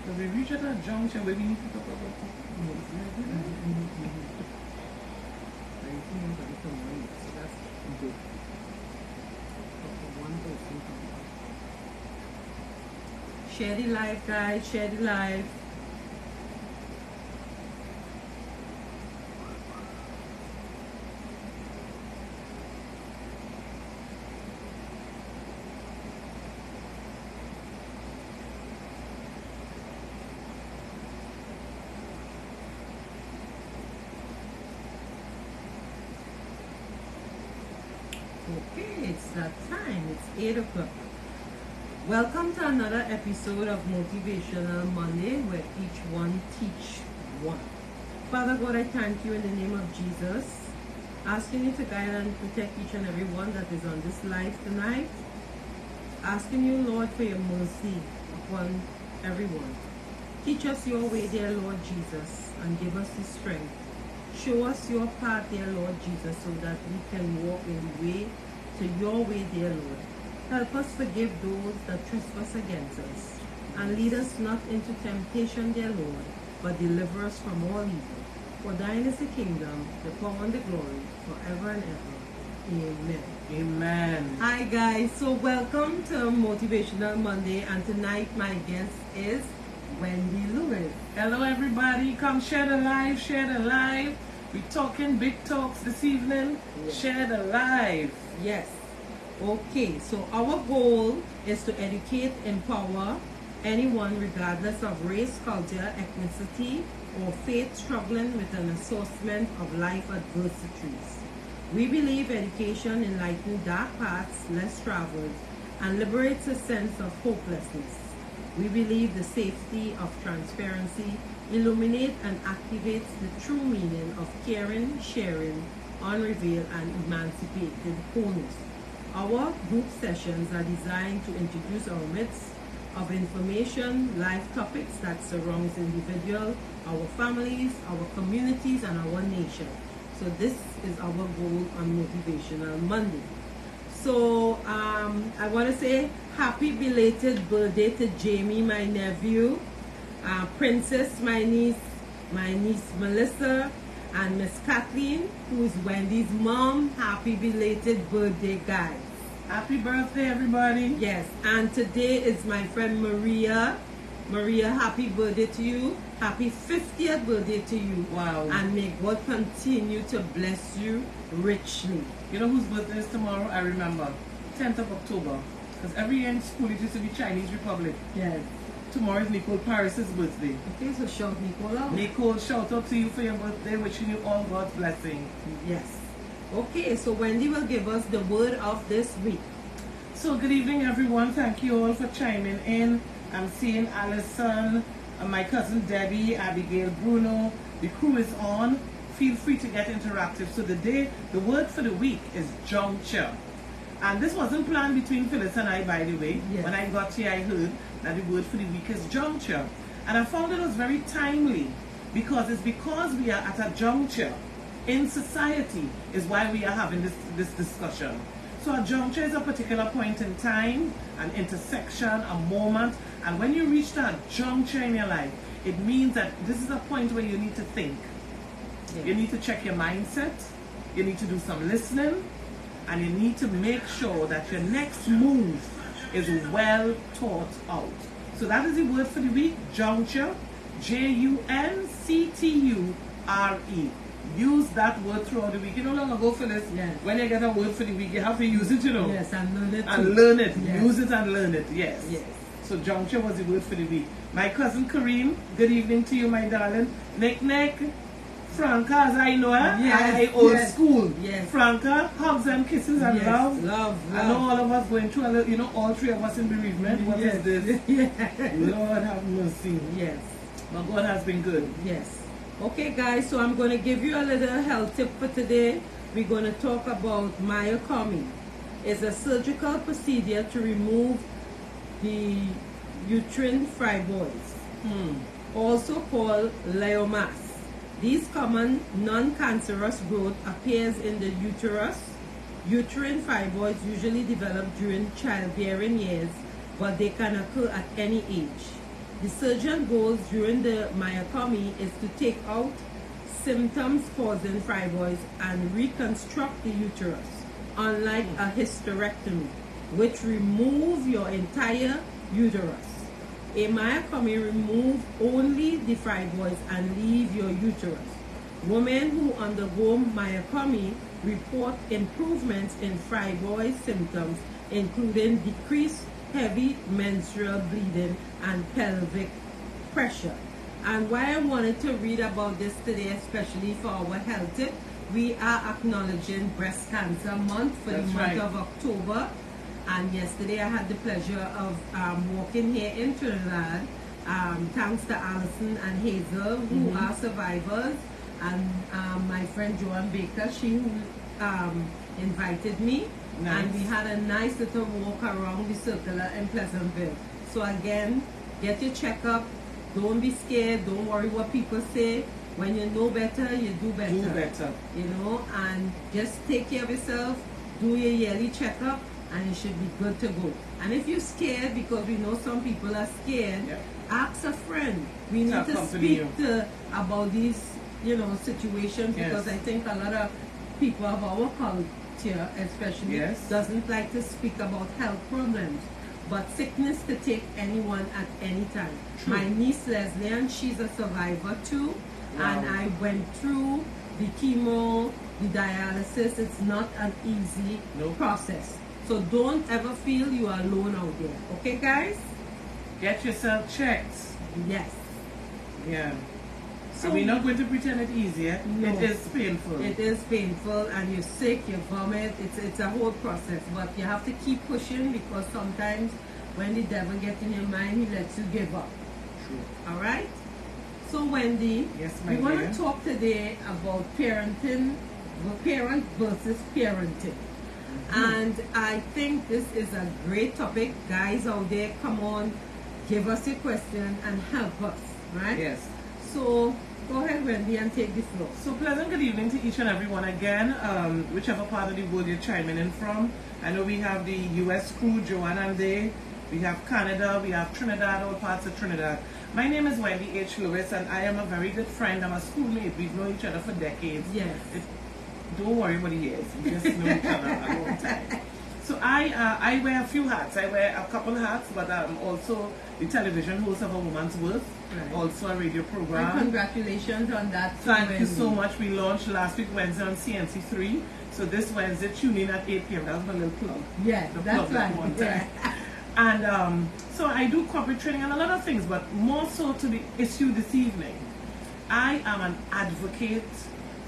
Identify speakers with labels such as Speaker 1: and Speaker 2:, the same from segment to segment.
Speaker 1: So we reach at a junction where we need to talk about it. So that's good.
Speaker 2: Share the live, guys. Share the live. Okay, it's that time. It's 8 o'clock. Welcome to another episode of Motivational Monday, where each one teach one. Father God, I thank you in the name of Jesus, asking you to guide and protect each and every one that is on this live tonight. Asking you, Lord, for your mercy upon everyone. Teach us your way, dear Lord Jesus, and give us the strength. Show us your path, dear Lord Jesus, so that we can walk in the way to your way, dear Lord. Help us forgive those that trespass against us, and lead us not into temptation, dear Lord, but deliver us from all evil. For thine is the kingdom, the power and the glory, forever and ever. Amen.
Speaker 1: Amen.
Speaker 2: Hi guys, so welcome to Motivational Monday, and tonight my guest is Wendy Lewis.
Speaker 1: Hello everybody, come share the live, share the live. We're talking big talks this evening.
Speaker 2: Yes.
Speaker 1: Share the live.
Speaker 2: Yes. Okay, so our goal is to educate, empower anyone regardless of race, culture, ethnicity, or faith struggling with an assortment of life adversities. We believe education enlightens dark paths less traveled and liberates a sense of hopelessness. We believe the safety of transparency illuminates and activates the true meaning of caring, sharing, unrevealed, and emancipated wholeness. Our group sessions are designed to introduce our midst of information, life topics that surrounds individuals, our families, our communities, and our nation. So this is our goal on Motivational Monday. So I want to say happy belated birthday to Jamie, my nephew, Princess, my niece Melissa, and Miss Kathleen, who is Wendy's mom. Happy belated birthday, guys.
Speaker 1: Happy birthday, everybody.
Speaker 2: Yes, and today is my friend Maria. Maria, happy birthday to you. Happy 50th birthday to you.
Speaker 1: Wow.
Speaker 2: And may God continue to bless you richly.
Speaker 1: You know whose birthday is tomorrow? I remember. 10th of October. Because every year in school it used to be Chinese Republic.
Speaker 2: Yes.
Speaker 1: Tomorrow is Nicole Paris's birthday.
Speaker 2: Okay, so shout Nicole out.
Speaker 1: Nicole, shout out to you for your birthday, wishing you all God's blessing.
Speaker 2: Yes. Okay, so Wendy will give us the word of this week.
Speaker 1: So good evening, everyone. Thank you all for chiming in. I'm seeing Allison, my cousin Debbie, Abigail, Bruno. The crew is on. Feel free to get interactive. So the word for the week is juncture. And this wasn't planned between Phyllis and I, by the way.
Speaker 2: Yes.
Speaker 1: When I got here, I heard that the word for the week is juncture. And I found it was very timely because we are at a juncture in society is why we are having this discussion. So a juncture is a particular point in time, an intersection, a moment. And when you reach that juncture in your life, it means that this is a point where you need to think.
Speaker 2: Yes.
Speaker 1: You need to check your mindset. You need to do some listening. And you need to make sure that your next move is well thought out. So that is the word for the week, juncture, Juncture. Use that word throughout the week. You know, long ago, Phyllis,
Speaker 2: yes,
Speaker 1: when you get a word for the week, you have to use it, you know.
Speaker 2: Yes, and learn it.
Speaker 1: And learn it.
Speaker 2: Yes.
Speaker 1: Use it and learn it, yes.
Speaker 2: Yes.
Speaker 1: So juncture was the word for the week. My cousin Kareem, good evening to you, my darling. Nick, Franca, as I know her,
Speaker 2: yes,
Speaker 1: old school.
Speaker 2: Yes.
Speaker 1: Franca, hugs and kisses and
Speaker 2: yes.
Speaker 1: love. I know all of us going through a little, you know, all three of us in bereavement. What
Speaker 2: yes.
Speaker 1: is this?
Speaker 2: Yes.
Speaker 1: Lord have mercy.
Speaker 2: Yes.
Speaker 1: But God has been good.
Speaker 2: Yes. Okay, guys, so I'm going to give you a little health tip for today. We're going to talk about myectomy. It's a surgical procedure to remove the uterine fibroids, also called gliomas. These common non-cancerous growth appears in the uterus. Uterine fibroids usually develop during childbearing years, but they can occur at any age. The surgeon goals during the myectomy is to take out symptoms causing fibroids and reconstruct the uterus, unlike a hysterectomy, which remove your entire uterus. A myectomy remove only the fibroids and leave your uterus. Women who undergo myectomy report improvements in fibroid symptoms, including decreased heavy menstrual bleeding and pelvic pressure. And why I wanted to read about this today, especially for our health tip, we are acknowledging Breast Cancer Month for the month of October. And yesterday I had the pleasure of walking here in Trinidad, thanks to Allison and Hazel, who are survivors, and my friend Joanne Baker, she who invited me. Nice. And we had a nice little walk around the circular in Pleasantville. So again, get your checkup. Don't be scared. Don't worry what people say. When you know better, you do better.
Speaker 1: Do better.
Speaker 2: You know, and just take care of yourself. Do your yearly checkup, and you should be good to go. And if you're scared, because we know some people are scared, ask a friend. We need to speak about these, you know, situations, because I think a lot of people of our culture, especially, doesn't like to speak about health problems. But sickness could take anyone at any time. True. My niece Leslie, and she's a survivor too. Wow. And I went through the chemo, the dialysis. It's not an easy process. So don't ever feel you are alone out there. Okay, guys?
Speaker 1: Get yourself checked.
Speaker 2: Yes.
Speaker 1: Yeah. So we're not going to pretend it's easier. No. It is painful.
Speaker 2: It is painful, and you're sick, you vomit. It's a whole process. But you have to keep pushing, because sometimes when the devil gets in your mind, he lets you give up.
Speaker 1: True.
Speaker 2: All right? So Wendy, we want to talk today about parenting, parent versus parenting. And I think this is a great topic. Guys out there, come on, give us a question and help us, right?
Speaker 1: Yes.
Speaker 2: So go ahead, Wendy, and take the floor.
Speaker 1: So pleasant good evening to each and everyone again, whichever part of the world you're chiming in from. I know we have the US crew, Joanna and they. We have Canada, we have Trinidad, all parts of Trinidad. My name is Wendy H Lewis, and I am a very good friend. I'm a schoolmate. We've known each other for decades.
Speaker 2: Yes.
Speaker 1: Don't worry what he is. We just know each other a long time. So I wear a few hats. I wear a couple hats, but I'm also the television host of A Woman's Worth, also a radio program.
Speaker 2: And congratulations on that.
Speaker 1: Thank you so much. We launched last week Wednesday on CNC3. So this Wednesday, tune in at 8 p.m. That was my little plug.
Speaker 2: Yeah, that's right.
Speaker 1: And so I do corporate training and a lot of things, but more so to the issue this evening. I am an advocate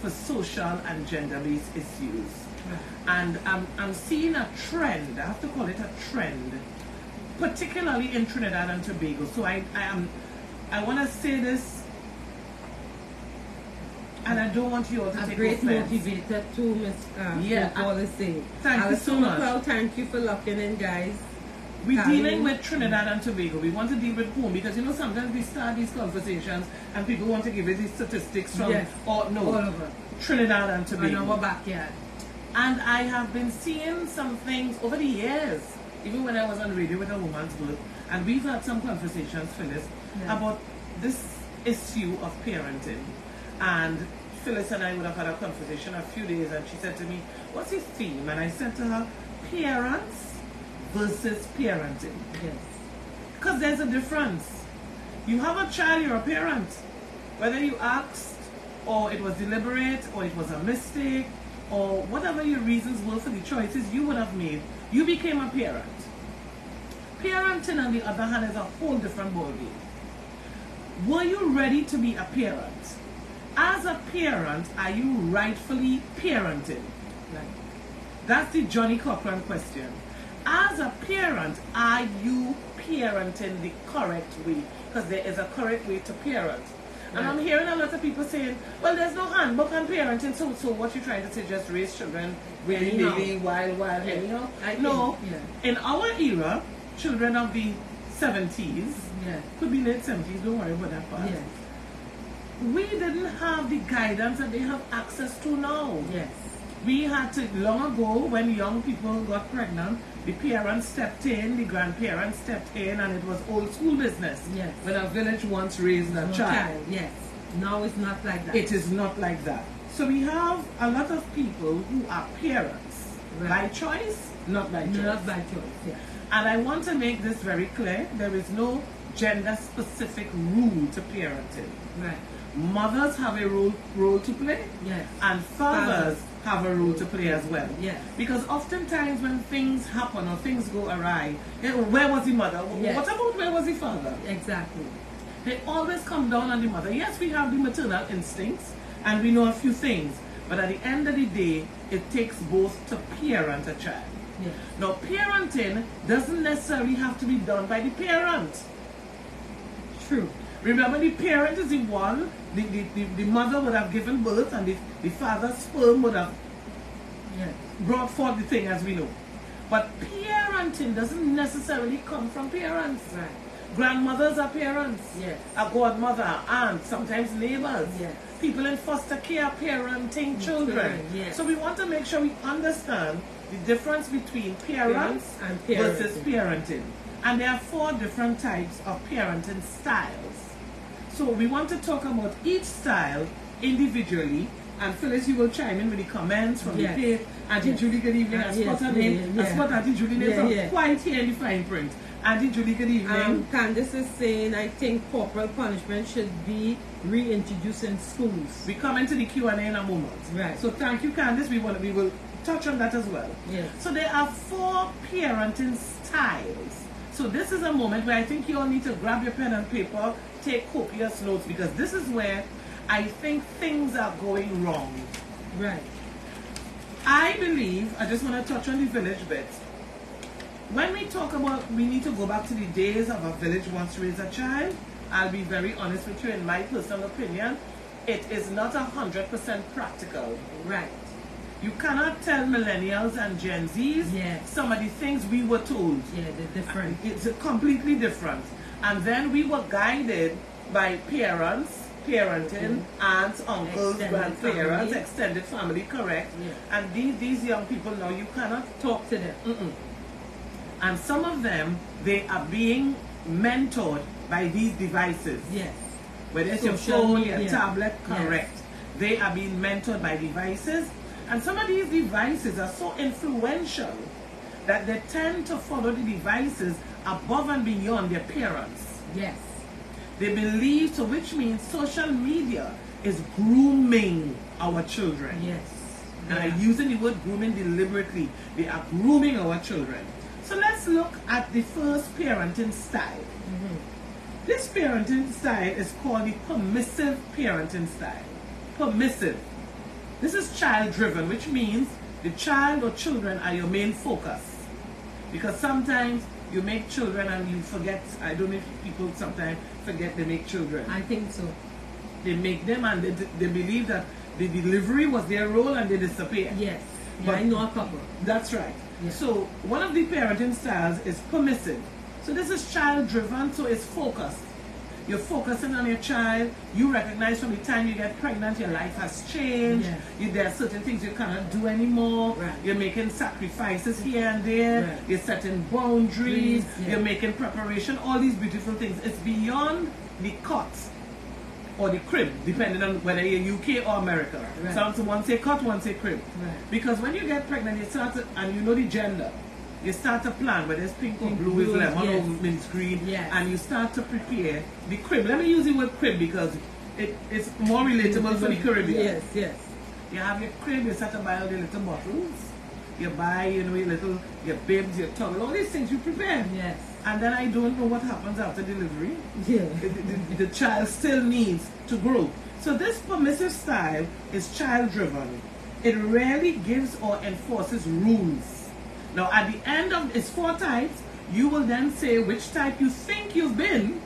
Speaker 1: for social and gender-based issues. And I'm seeing a trend, I have to call it a trend, particularly in Trinidad and Tobago. So I want to say this, and I don't want you all to take offense.
Speaker 2: A great motivator too, Miss Policy.
Speaker 1: Thank you so much.
Speaker 2: Thank you for locking in, guys.
Speaker 1: We're dealing with Trinidad and Tobago. We want to deal with home, because you know sometimes we start these conversations and people want to give us these statistics from
Speaker 2: all over
Speaker 1: Trinidad and Tobago.
Speaker 2: In our backyard.
Speaker 1: And I have been seeing some things over the years, even when I was on radio with A Woman's Worth, and we've had some conversations, Phyllis, about this issue of parenting. And Phyllis and I would have had a conversation a few days, and she said to me, what's your theme? And I said to her, parents versus parenting.
Speaker 2: Yes.
Speaker 1: Because there's a difference. You have a child, you're a parent. Whether you asked, or it was deliberate, or it was a mistake, or whatever your reasons were for the choices you would have made, you became a parent. Parenting, on the other hand, is a whole different ballgame. Were you ready to be a parent? As a parent, are you rightfully parenting?
Speaker 2: Right. That's
Speaker 1: the Johnny Cochran question. As a parent, are you parenting the correct way? Because there is a correct way to parent. Right. And I'm hearing a lot of people saying, well, there's no handbook on parenting, so what you're trying to say, just raise children willy-nilly, wild, anyhow? No. In our era, children of the 70s, could be late 70s, don't worry about that part. We didn't have the guidance that they have access to now.
Speaker 2: Yes.
Speaker 1: We had to, long ago, when young people got pregnant, the parents stepped in, the grandparents stepped in, and it was old school business.
Speaker 2: Yes.
Speaker 1: When a village once raised a child.
Speaker 2: Yes. Now it's not like that.
Speaker 1: It is not like that. So we have a lot of people who are parents by choice, not by choice.
Speaker 2: Not by choice, yes.
Speaker 1: And I want to make this very clear. There is no gender-specific rule to parenting.
Speaker 2: Right.
Speaker 1: Mothers have a role to play,
Speaker 2: yes,
Speaker 1: and fathers have a role to play as well.
Speaker 2: Yes.
Speaker 1: Because oftentimes when things happen or things go awry, where was the mother?
Speaker 2: Yes.
Speaker 1: What about where was the father?
Speaker 2: Exactly.
Speaker 1: They always come down on the mother. Yes, we have the maternal instincts and we know a few things, but at the end of the day, it takes both to parent a child.
Speaker 2: Yes.
Speaker 1: Now, parenting doesn't necessarily have to be done by the parent.
Speaker 2: True.
Speaker 1: Remember, the parent is the one, the mother would have given birth, and the father's sperm would have brought forth the thing, as we know. But parenting doesn't necessarily come from parents.
Speaker 2: Right.
Speaker 1: Grandmothers are parents.
Speaker 2: Yes.
Speaker 1: A godmother, aunt, sometimes neighbors.
Speaker 2: Yes.
Speaker 1: People in foster care parenting children.
Speaker 2: Yes.
Speaker 1: So we want to make sure we understand the difference between parents
Speaker 2: and
Speaker 1: versus parenting. And there are 4 different types of parenting styles. So we want to talk about each style individually. And Phyllis, you will chime in with the comments from the page. Auntie Julie, good evening. I spot her name. I spot Auntie Julie name from quite here in the fine print. Auntie Julie, good evening.
Speaker 2: Candice is saying, I think corporal punishment should be reintroduced in schools.
Speaker 1: We come into the Q&A in a moment.
Speaker 2: Right.
Speaker 1: So thank you, Candice. We will touch on that as well.
Speaker 2: Yes.
Speaker 1: So there are 4 parenting styles. So this is a moment where I think you all need to grab your pen and paper, take copious notes, because this is where I think things are going wrong.
Speaker 2: Right.
Speaker 1: I believe, I just want to touch on the village bit. When we talk about, we need to go back to the days of a village once raised a child. I'll be very honest with you, in my personal opinion, it is not 100% practical.
Speaker 2: Right.
Speaker 1: You cannot tell millennials and Gen Zs some of the things we were told.
Speaker 2: Yeah, they're different.
Speaker 1: It's completely different. And then we were guided by parents, parenting, aunts, uncles, grandparents, extended family, correct?
Speaker 2: Yeah.
Speaker 1: And these young people now, you cannot
Speaker 2: talk to them.
Speaker 1: And some of them, they are being mentored by these devices.
Speaker 2: Yes.
Speaker 1: Whether it's your phone, your tablet, correct. Yes. They are being mentored by devices. And some of these devices are so influential that they tend to follow the devices above and beyond their parents.
Speaker 2: Yes.
Speaker 1: They believe, so which means social media is grooming our children.
Speaker 2: Yes.
Speaker 1: And I'm using the word grooming deliberately. They are grooming our children. So let's look at the first parenting style. This parenting style is called the permissive parenting style. Permissive. This is child-driven, which means the child or children are your main focus. Because sometimes you make children and you forget, I don't know if people sometimes forget they make children.
Speaker 2: I think so.
Speaker 1: They make them and they believe that the delivery was their role and they disappear.
Speaker 2: Yes. But I know a couple.
Speaker 1: That's right.
Speaker 2: Yeah.
Speaker 1: So one of the parenting styles is permissive. So this is child-driven, so it's focused. You're focusing on your child. You recognize from the time you get pregnant, your life has changed.
Speaker 2: Yeah.
Speaker 1: There are certain things you cannot do anymore.
Speaker 2: Right.
Speaker 1: You're making sacrifices here and there.
Speaker 2: Right.
Speaker 1: You're setting boundaries.
Speaker 2: Yeah.
Speaker 1: You're making preparation. All these beautiful things. It's beyond the cot or the crib, depending on whether you're UK or America.
Speaker 2: Right.
Speaker 1: Some one say cot, one say crib.
Speaker 2: Right.
Speaker 1: Because when you get pregnant, you start to, and you know the gender. You start to plan whether it's pink or blue, is lemon or mint green, and you start to prepare the crib. Let me use the word crib because it's more relatable for the Caribbean.
Speaker 2: Yes, yes.
Speaker 1: You have your crib, you start to buy all the little bottles. You buy, your bibs, your towel, all these things you prepare.
Speaker 2: Yes.
Speaker 1: And then I don't know what happens after delivery.
Speaker 2: Yeah.
Speaker 1: The child still needs to grow. So this permissive style is child-driven. It rarely gives or enforces rules. Now, at the end of its 4 types, you will then say which type you think you've been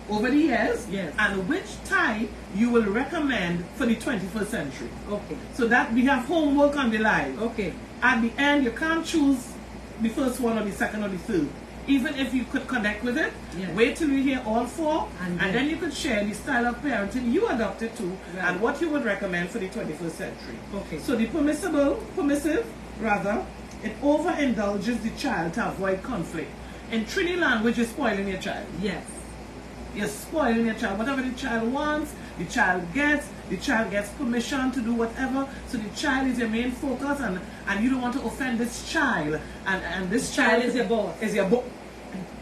Speaker 1: over the years, and which type you will recommend for the 21st century.
Speaker 2: Okay.
Speaker 1: So that we have homework on the live.
Speaker 2: Okay.
Speaker 1: At the end, you can't choose the first one or the second or the third. Even if you could connect with it, wait till you hear all 4, and then you could share the style of parenting you adopted to, and what you would recommend for the 21st century.
Speaker 2: Okay.
Speaker 1: So the permissive, it overindulges the child to avoid conflict. In Trini language, you're spoiling your child.
Speaker 2: Yes.
Speaker 1: You're spoiling your child. Whatever the child wants, the child gets permission to do whatever. So the child is your main focus, and you don't want to offend this child. And this child
Speaker 2: is your boss.
Speaker 1: Is your boss.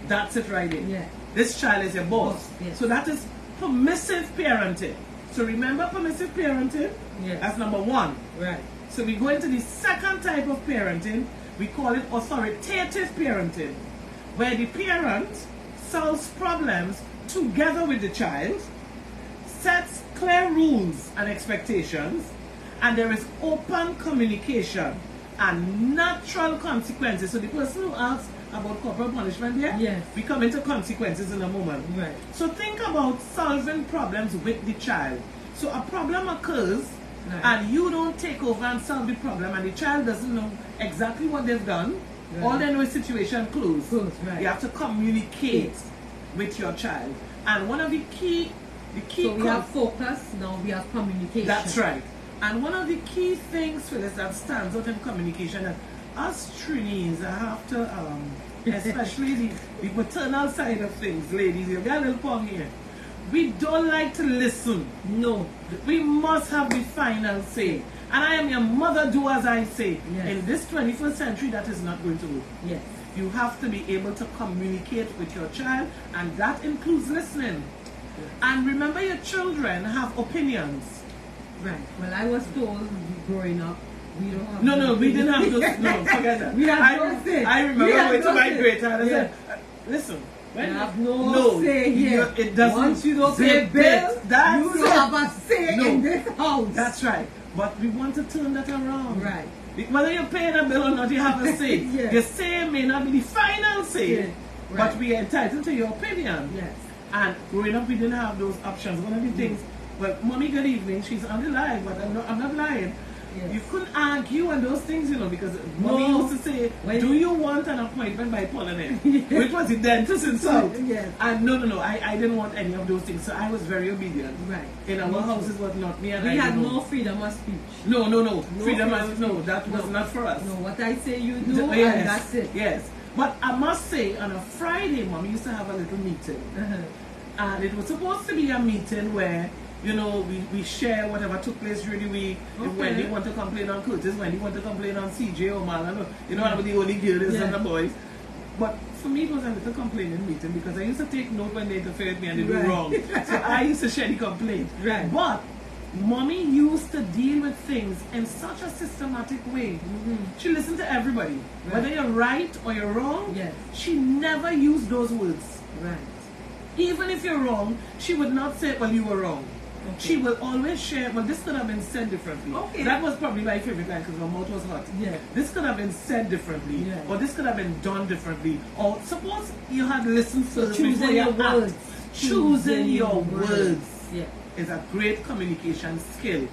Speaker 1: That's it right there.
Speaker 2: Yeah.
Speaker 1: This child is your boss.
Speaker 2: Yes.
Speaker 1: So that is permissive parenting. So remember permissive parenting?
Speaker 2: Yes.
Speaker 1: That's number one.
Speaker 2: Right.
Speaker 1: So we go into the second type of parenting. We call it authoritative parenting, where the parent solves problems together with the child, sets clear rules and expectations, and there is open communication and natural consequences. So the person who asks about corporal punishment here,
Speaker 2: yes,
Speaker 1: we come into consequences in a moment.
Speaker 2: Right.
Speaker 1: So think about solving problems with the child. So a problem occurs, right, and you don't take over and solve the problem, and the child doesn't know exactly what they've done. Right. All they know is situation closed.
Speaker 2: Right.
Speaker 1: You have to communicate with your child. And one of the key
Speaker 2: so we have focus, now we have communication.
Speaker 1: That's right. And one of the key things, Phyllis, that stands out in communication, that us Trinis have to, especially the maternal side of things, ladies, you got a little pong here. We don't like to listen.
Speaker 2: No.
Speaker 1: We must have the final say. And I am your mother, do as I say.
Speaker 2: Yes.
Speaker 1: In this 21st century, that is not going to work.
Speaker 2: Yes.
Speaker 1: You have to be able to communicate with your child, and that includes listening. Yes. And remember, your children have opinions.
Speaker 2: Right. Well, I was told growing up, we don't have
Speaker 1: No, we didn't have those. No, forget that.
Speaker 2: We have no say.
Speaker 1: I remember going to my great aunt and said, listen,
Speaker 2: when you have no say here.
Speaker 1: It doesn't.
Speaker 2: Once you don't pay bills, you don't have a say in this house.
Speaker 1: That's right. But we want to turn that around.
Speaker 2: Right.
Speaker 1: Whether you're paying a bill or not, you have a say.
Speaker 2: Yes.
Speaker 1: Your say may not be the final say,
Speaker 2: yes, right,
Speaker 1: but we are entitled to your opinion.
Speaker 2: Yes.
Speaker 1: And growing up, we didn't have those options. One of the things, well, Mommy, good evening. She's on the line, but I'm not lying. Yes. You couldn't argue and those things, because Mommy used to say, do you want an appointment by Polonais? Yes. Which was the dentist in South.
Speaker 2: Yes.
Speaker 1: And no, I didn't want any of those things. So I was very obedient.
Speaker 2: Right.
Speaker 1: In our houses was not me. And
Speaker 2: we had no freedom of speech.
Speaker 1: No. Freedom of speech. No, that was not for us.
Speaker 2: No, what I say you do, and that's it.
Speaker 1: Yes. But I must say, on a Friday, Mommy used to have a little meeting. And it was supposed to be a meeting where, we share whatever took place during the week. Okay. If Wendy want to complain on Curtis, Wendy want to complain on CJ or Marlon, I'm the only girls and the boys. But for me, it was a little complaining meeting because I used to take note when they interfered with me and they do wrong. So I used to share the complaint.
Speaker 2: Right.
Speaker 1: But Mommy used to deal with things in such a systematic way. She listened to everybody. Right. Whether you're right or you're wrong, she never used those words.
Speaker 2: Right.
Speaker 1: Even if you're wrong, she would not say, well, you were wrong. Okay. She will always share, well, this could have been said differently. Okay. That was probably my favorite line because my mouth was hot.
Speaker 2: Yeah.
Speaker 1: This could have been said differently, or this could have been done differently. Or suppose you had listened first before you act. Choosing your words is a great communication skill.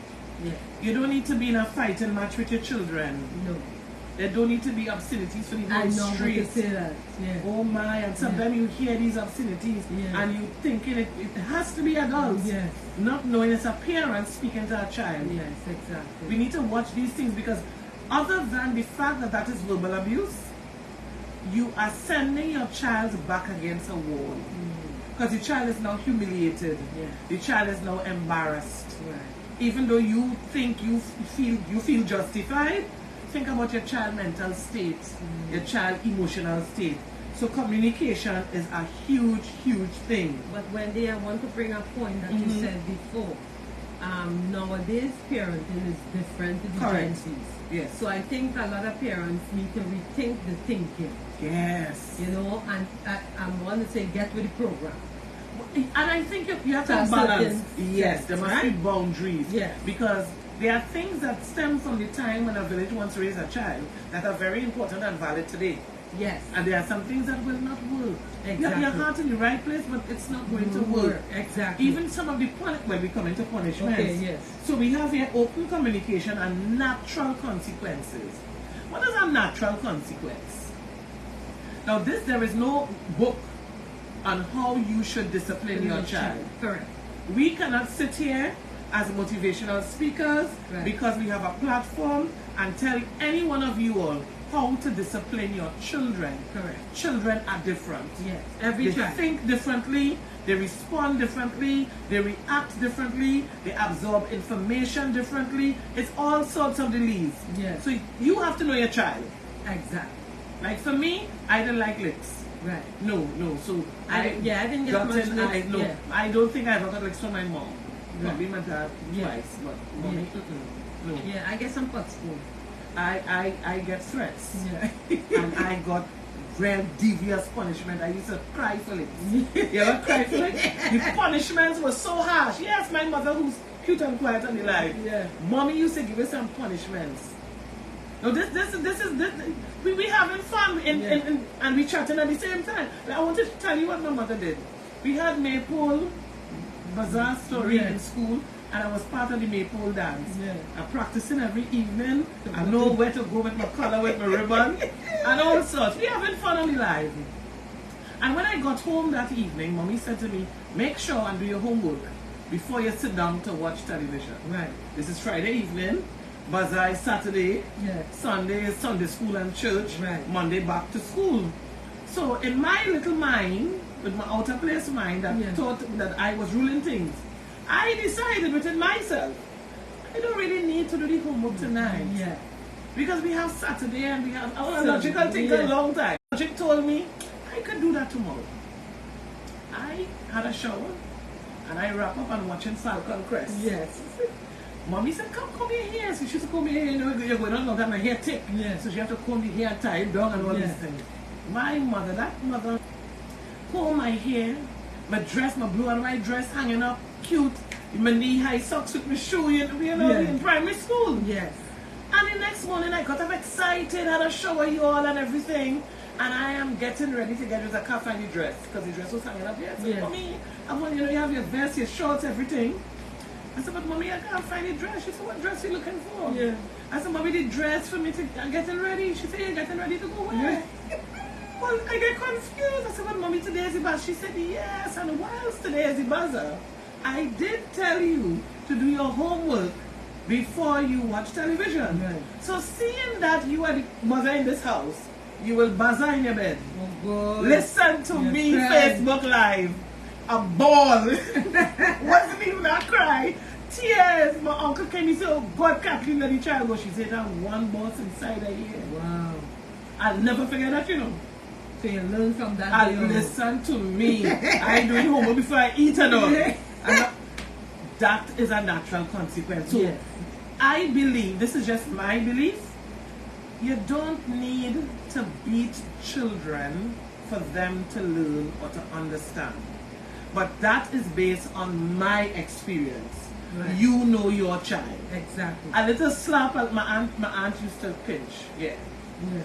Speaker 2: Yeah.
Speaker 1: You don't need to be in a fighting match with your children.
Speaker 2: No.
Speaker 1: There don't need to be obscenities for the whole street.
Speaker 2: I know say that. Yeah.
Speaker 1: Oh my, and sometimes you hear these obscenities and you thinking it has to be adults.
Speaker 2: Yes.
Speaker 1: Not knowing it's a parent speaking to a child.
Speaker 2: Yes, exactly.
Speaker 1: We need to watch these things because other than the fact that that is verbal abuse, you are sending your child back against a wall. Because the child is now humiliated. Yeah. The child is now embarrassed.
Speaker 2: Right.
Speaker 1: Even though you think you feel justified, think about your child mental state, your child emotional state. So communication is a huge, huge thing.
Speaker 2: But Wendy, I want to bring a point that you said before. Nowadays, parenting is different to the Gen Zs.
Speaker 1: Yes.
Speaker 2: So I think a lot of parents need to rethink the thinking.
Speaker 1: Yes.
Speaker 2: And I want to say get with the program.
Speaker 1: And I think you have to balance. Yes, there must be boundaries. Yes. Because there are things that stem from the time when a village wants to raise a child that are very important and valid today.
Speaker 2: Yes.
Speaker 1: And there are some things that will not work.
Speaker 2: Exactly.
Speaker 1: You have your heart in the right place, but it's not going to work.
Speaker 2: Exactly.
Speaker 1: Even some of the when we come into punishments.
Speaker 2: Okay, yes.
Speaker 1: So we have here open communication and natural consequences. What is a natural consequence? Now there is no book on how you should discipline your child.
Speaker 2: Correct.
Speaker 1: We cannot sit here as motivational speakers because we have a platform and tell any one of you all, how to discipline your children.
Speaker 2: Correct.
Speaker 1: Children are different.
Speaker 2: Yes. Every
Speaker 1: They
Speaker 2: child.
Speaker 1: think differently, they respond differently, they react differently, they absorb information differently. It's all sorts of delays.
Speaker 2: Yes.
Speaker 1: So you have to know your child.
Speaker 2: Exactly.
Speaker 1: Like for me, I didn't like licks.
Speaker 2: Right.
Speaker 1: No. So
Speaker 2: I didn't get
Speaker 1: got
Speaker 2: much
Speaker 1: in,
Speaker 2: licks,
Speaker 1: no,
Speaker 2: yeah.
Speaker 1: I don't think I ever got licks from my mom.
Speaker 2: Right.
Speaker 1: Probably my dad
Speaker 2: Yeah.
Speaker 1: twice, but mommy, no.
Speaker 2: Yeah, I get some pot spoon.
Speaker 1: I get threats.
Speaker 2: Yeah.
Speaker 1: And I got real devious punishment. I used to cry for it. You ever cry for it? The punishments were so harsh. Yes, my mother, who's cute and quiet and alive.
Speaker 2: Yeah.
Speaker 1: Mommy used to give us some punishments. No, this we having fun and we chatting at the same time. I wanted to tell you what my mother did. We had Maypole Bazaar story in school, and I was part of the Maypole dance.
Speaker 2: Yeah.
Speaker 1: I'm practicing every evening. I know where to go with my color, with my ribbon, and all sorts. We having fun on the live. And when I got home that evening, Mommy said to me, make sure and do your homework before you sit down to watch television.
Speaker 2: Right.
Speaker 1: This is Friday evening. Bazaar is Saturday.
Speaker 2: Yeah.
Speaker 1: Sunday is Sunday school and church.
Speaker 2: Right.
Speaker 1: Monday back to school. So in my little mind, with my outer place mind that thought that I was ruling things, I decided within myself, I don't really need to do the homework tonight.
Speaker 2: Yeah.
Speaker 1: Because we have Saturday and we have our logical take a long time. Logic told me I could do that tomorrow. I had a shower and I wrap up and watching Falcon Crest.
Speaker 2: Yes.
Speaker 1: Mommy said, come here. So she used to comb your hair, you're going on long time, my hair thick.
Speaker 2: Yeah.
Speaker 1: So she have to comb the hair, tie it down and all these things. My mother, that mother, comb my hair, my dress, my blue and white dress hanging up, cute, my knee-high socks with my shoe, in primary school.
Speaker 2: Yes.
Speaker 1: And the next morning I got up excited, had a shower y'all and everything. And I am getting ready to get with a cuff and the dress, because the dress was hanging up here. So Mommy, I want you have your vest, your shorts, everything. I said, but Mommy, I can't find a dress. She said, what dress are you looking for?
Speaker 2: Yeah.
Speaker 1: I said, Mommy, the dress for me to getting ready. She said, you're getting ready to go where? Well, I get confused. I said, but Mommy, today is the bazaar. She said, yes. And whilst today is the bazaar, I did tell you to do your homework before you watch television.
Speaker 2: Right.
Speaker 1: So seeing that you are the mother in this house, you will bazaar in your bed.
Speaker 2: Oh God.
Speaker 1: Listen to me, Facebook Live. A ball. Wasn't even a cry. Tears. My uncle came and said, oh God, Kathleen, let the child go. She said, that one boss inside her ear.
Speaker 2: Wow.
Speaker 1: I'll never forget that,
Speaker 2: So you learn from that.
Speaker 1: And listen to me. I do homework before I eat and all. And that is a natural consequence. So I believe, this is just my belief, you don't need to beat children for them to learn or to understand. But that is based on my experience. Right. You know your child.
Speaker 2: Exactly.
Speaker 1: A little slap, my aunt used to pinch. Yeah.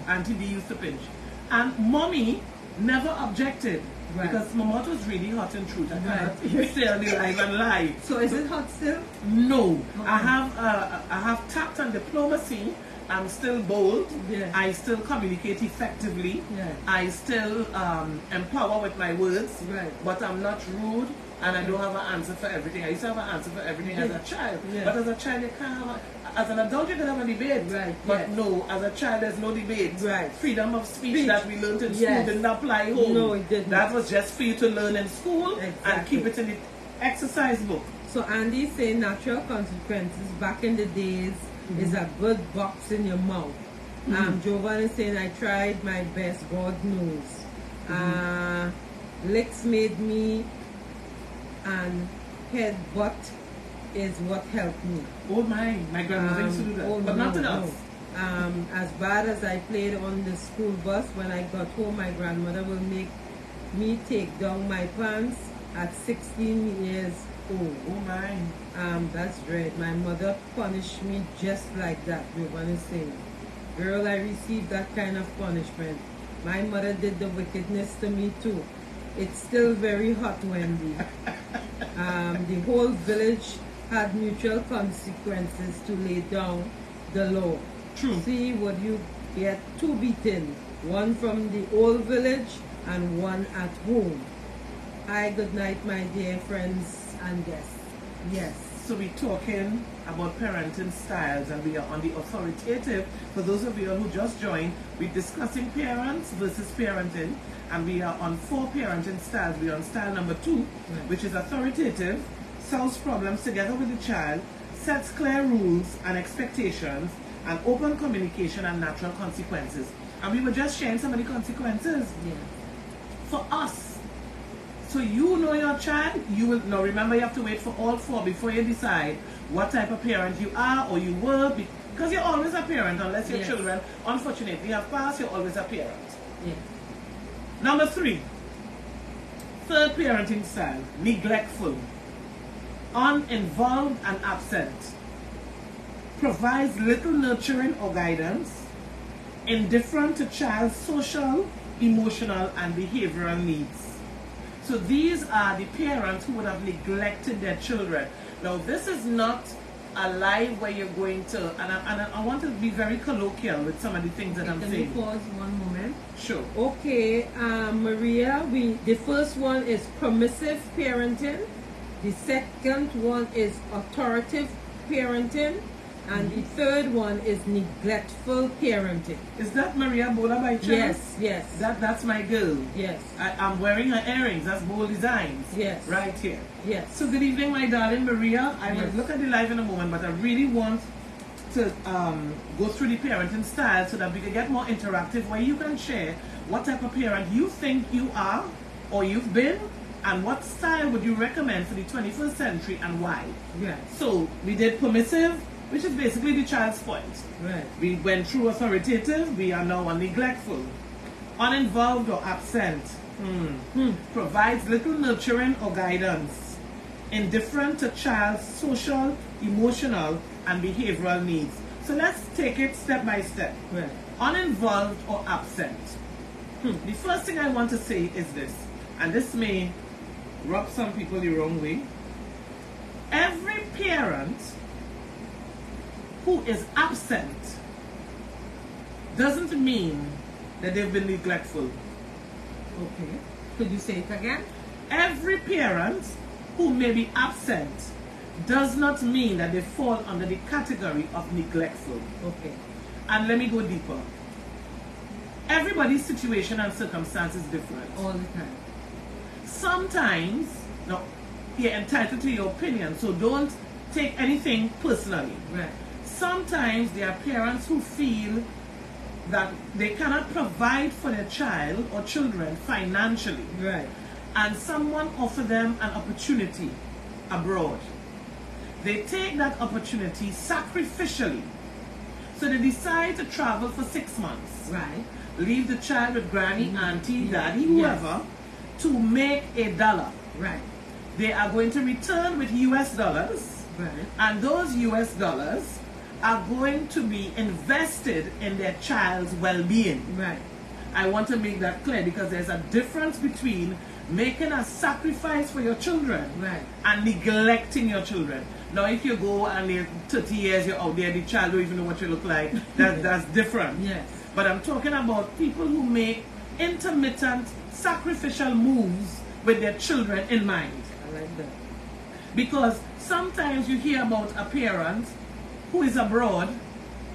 Speaker 1: Auntie B used to pinch. And Mommy never objected. Right. Because my mouth was really hot and truth. I cannot stay on the live and lie.
Speaker 2: So is it hot still?
Speaker 1: No.
Speaker 2: Okay.
Speaker 1: I have tact and diplomacy. I'm still bold.
Speaker 2: Yeah.
Speaker 1: I still communicate effectively.
Speaker 2: Yeah.
Speaker 1: I still empower with my words.
Speaker 2: Right.
Speaker 1: But I'm not rude, and I don't have an answer for everything. I used to have an answer for everything as a child. Yeah. But as a child, you can't have as an adult, you can have a debate. Right. But no, as a child, there's no debate. Right. Freedom of speech that we learned in school didn't apply home.
Speaker 2: No, it didn't.
Speaker 1: That was just for you to learn in school and keep it in the exercise book.
Speaker 2: So Andy's saying natural consequences back in the days is a good box in your mouth. Jovan is saying, I tried my best, God knows. Licks made me, and headbutt is what helped me.
Speaker 1: Oh my grandmother used to do that, but nothing else.
Speaker 2: As bad as I played on the school bus, when I got home, my grandmother will make me take down my pants at 16 years old.
Speaker 1: Oh my.
Speaker 2: That's right. My mother punished me just like that, Giovanni is saying. Girl, I received that kind of punishment. My mother did the wickedness to me too. It's still very hot, Wendy. The whole village had mutual consequences to lay down the law.
Speaker 1: True.
Speaker 2: See, would you get two beaten? One from the old village and one at home. Hi, good night, my dear friends and guests. Yes.
Speaker 1: So we're talking about parenting styles, and we are on the authoritative. For those of you who just joined, we're discussing parents versus parenting, and we are on 4 parenting styles. We're on style number 2, which is authoritative, solves problems together with the child, sets clear rules and expectations, and open communication and natural consequences. And we were just sharing some of the consequences for us. So you know your child, you will know. Remember, you have to wait for all 4 before you decide what type of parent you are or you were, because you're always a parent unless your children unfortunately have passed. You're always a parent. Number 3, third parenting style, neglectful, uninvolved and absent, provides little nurturing or guidance, indifferent to child's social, emotional and behavioral needs. So these are the parents who would have neglected their children. Now this is not a life where you're going to, and I want to be very colloquial with some of the things that I'm saying.
Speaker 2: Can we pause one moment?
Speaker 1: Sure.
Speaker 2: Okay, Maria, the first one is permissive parenting. The second one is authoritative parenting. And the third one is neglectful parenting.
Speaker 1: Is that Maria Bola by chance?
Speaker 2: Yes, yes.
Speaker 1: That's my girl.
Speaker 2: Yes.
Speaker 1: I'm wearing her earrings. That's Bold Designs.
Speaker 2: Yes.
Speaker 1: Right here.
Speaker 2: Yes.
Speaker 1: So good evening, my darling Maria. I will look at the live in a moment, but I really want to go through the parenting style so that we can get more interactive, where you can share what type of parent you think you are or you've been, and what style would you recommend for the 21st century and why.
Speaker 2: Yes.
Speaker 1: So we did permissive, which is basically the child's point.
Speaker 2: Right.
Speaker 1: We went through authoritative, we are now on neglectful. Uninvolved or absent, provides little nurturing or guidance. Indifferent to child's social, emotional and behavioral needs. So let's take it step by step.
Speaker 2: Right.
Speaker 1: Uninvolved or absent. The first thing I want to say is this, and this may rub some people the wrong way. Every parent who is absent doesn't mean that they've been neglectful.
Speaker 2: Okay. Could you say it again?
Speaker 1: Every parent who may be absent does not mean that they fall under the category of neglectful.
Speaker 2: Okay.
Speaker 1: And let me go deeper. Everybody's situation and circumstance is different.
Speaker 2: All the time.
Speaker 1: Sometimes, now, you're entitled to your opinion, so don't take anything personally.
Speaker 2: Right.
Speaker 1: Sometimes there are parents who feel that they cannot provide for their child or children financially.
Speaker 2: Right.
Speaker 1: And someone offers them an opportunity abroad. They take that opportunity sacrificially. So they decide to travel for 6 months.
Speaker 2: Right.
Speaker 1: Leave the child with granny, auntie, daddy, whoever, to make $1.
Speaker 2: Right.
Speaker 1: They are going to return with US dollars.
Speaker 2: Right.
Speaker 1: And those US dollars are going to be invested in their child's well-being.
Speaker 2: Right.
Speaker 1: I want to make that clear, because there's a difference between making a sacrifice for your children and neglecting your children. Now, if you go and you're 30 years, you're out there, the child don't even know what you look like, that's different.
Speaker 2: Yes.
Speaker 1: But I'm talking about people who make intermittent, sacrificial moves with their children in mind.
Speaker 2: I like that.
Speaker 1: Because sometimes you hear about a parent who is abroad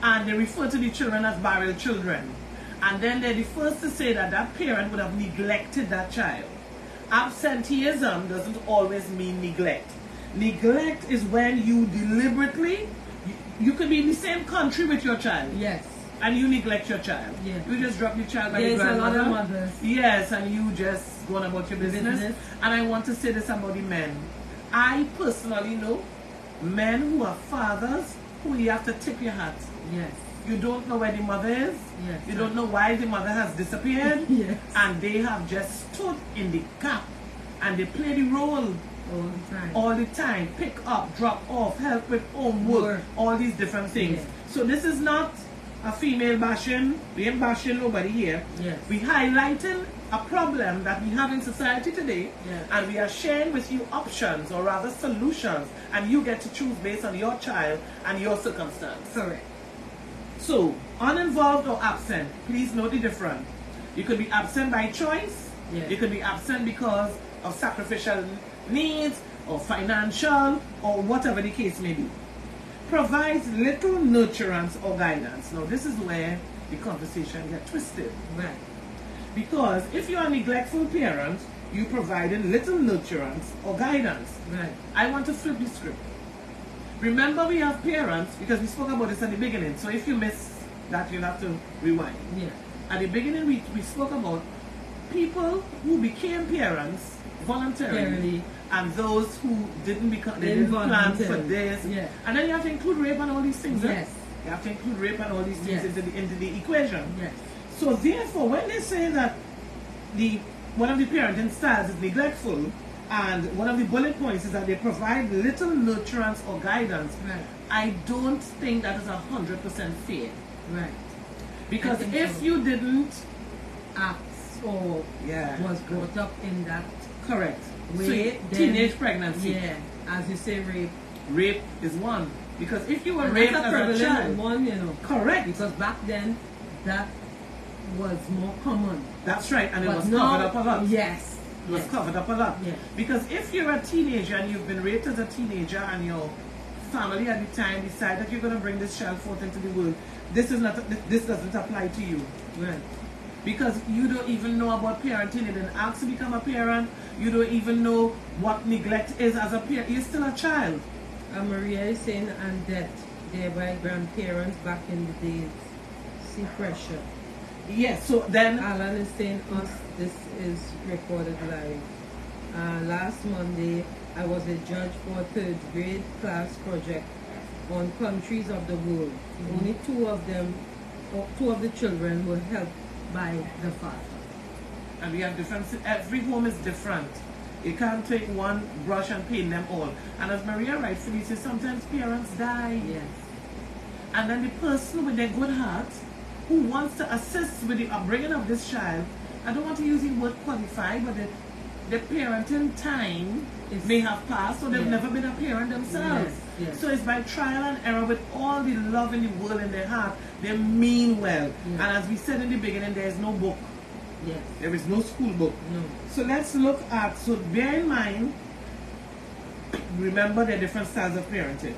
Speaker 1: and they refer to the children as barrel children. And then they're the first to say that that parent would have neglected that child. Absenteeism doesn't always mean neglect. Neglect is when you deliberately, you could be in the same country with your child.
Speaker 2: Yes.
Speaker 1: And you neglect your child.
Speaker 2: Yes.
Speaker 1: You just drop the child by the
Speaker 2: There's
Speaker 1: grandmother.
Speaker 2: a lot of mothers.
Speaker 1: Yes, and you just go on about your business. And I want to say this about the men. I personally know men who are fathers who you have to tip your hat.
Speaker 2: Yes.
Speaker 1: You don't know where the mother is.
Speaker 2: Yes.
Speaker 1: You don't know why the mother has disappeared.
Speaker 2: Yes.
Speaker 1: And they have just stood in the gap and they play the role
Speaker 2: all the time.
Speaker 1: All the time. Pick up, drop off, help with homework, all these different things.
Speaker 2: Yes.
Speaker 1: So this is not a female bashing. We ain't bashing nobody here.
Speaker 2: Yes.
Speaker 1: We highlighting a problem that we have in society today,
Speaker 2: yes.
Speaker 1: And we are sharing with you options, or rather solutions, and you get to choose based on your child and your circumstance.
Speaker 2: Correct.
Speaker 1: So, uninvolved or absent, please note the difference. You could be absent by choice,
Speaker 2: yes.
Speaker 1: You could be absent because of sacrificial needs, or financial, or whatever the case may be. Provides little nurturance or guidance. Now this is where the conversation gets twisted.
Speaker 2: Right.
Speaker 1: Because if you are a neglectful parent, you provided little nurturance or guidance.
Speaker 2: Right.
Speaker 1: I want to flip the script. Remember, we have parents, because we spoke about this at the beginning, so if you miss that, you'll have to rewind.
Speaker 2: Yeah.
Speaker 1: At the beginning, we spoke about people who became parents voluntarily, and those who didn't become, they didn't plan for this.
Speaker 2: Yeah.
Speaker 1: And then you have to include rape and all these things.
Speaker 2: Yes.
Speaker 1: You have to include rape and all these things
Speaker 2: Yes.
Speaker 1: into the equation.
Speaker 2: Yes.
Speaker 1: So therefore, when they say that one of the parenting styles is neglectful, and one of the bullet points is that they provide little nurturance or guidance,
Speaker 2: Right.
Speaker 1: I don't think that is 100% fair.
Speaker 2: Right.
Speaker 1: Because
Speaker 2: I think
Speaker 1: if
Speaker 2: so.
Speaker 1: you didn't,
Speaker 2: Acts or
Speaker 1: yeah,
Speaker 2: was brought up in that
Speaker 1: correct.
Speaker 2: way,
Speaker 1: So
Speaker 2: then-
Speaker 1: teenage pregnancy,
Speaker 2: Yeah. As you say, rape.
Speaker 1: rape is one. Because if you were
Speaker 2: And
Speaker 1: raped
Speaker 2: that's a
Speaker 1: as a
Speaker 2: prevalent
Speaker 1: child,
Speaker 2: one, you know.
Speaker 1: correct.
Speaker 2: Because back then, that was more common.
Speaker 1: That's right, and it
Speaker 2: But
Speaker 1: was
Speaker 2: now,
Speaker 1: covered up a lot.
Speaker 2: Yes.
Speaker 1: It was
Speaker 2: Yes.
Speaker 1: covered up a lot.
Speaker 2: Yeah.
Speaker 1: Because if you're a teenager and you've been raped as a teenager and your family at the time decide that you're going to bring this child forth into the world, this doesn't apply to you.
Speaker 2: Right.
Speaker 1: Because you don't even know about parenting. You didn't ask to become a parent. You don't even know what neglect is as a parent. You're still a child.
Speaker 2: Maria is saying, and that thereby grandparents back in the days see pressure.
Speaker 1: Yes, so then
Speaker 2: Alan is saying us, this is recorded live. Last Monday, I was a judge for a third grade class project on countries of the world. Only two of the children were helped by the father.
Speaker 1: and we have different, every home is different. You can't take one brush and paint them all. And as Maria rightfully says, sometimes parents die.
Speaker 2: Yes.
Speaker 1: And then the person with their good heart who wants to assist with the upbringing of this child, I don't want to use the word qualify, but the parenting time may have passed, or they've
Speaker 2: Yes.
Speaker 1: never been a parent themselves.
Speaker 2: Yes, yes.
Speaker 1: So it's by trial and error with all the love in the world in their heart. They mean well.
Speaker 2: Yes.
Speaker 1: And as we said in the beginning, there is no book.
Speaker 2: Yes.
Speaker 1: There is no school book.
Speaker 2: No.
Speaker 1: So let's look at, so bear in mind, remember the different styles of parenting.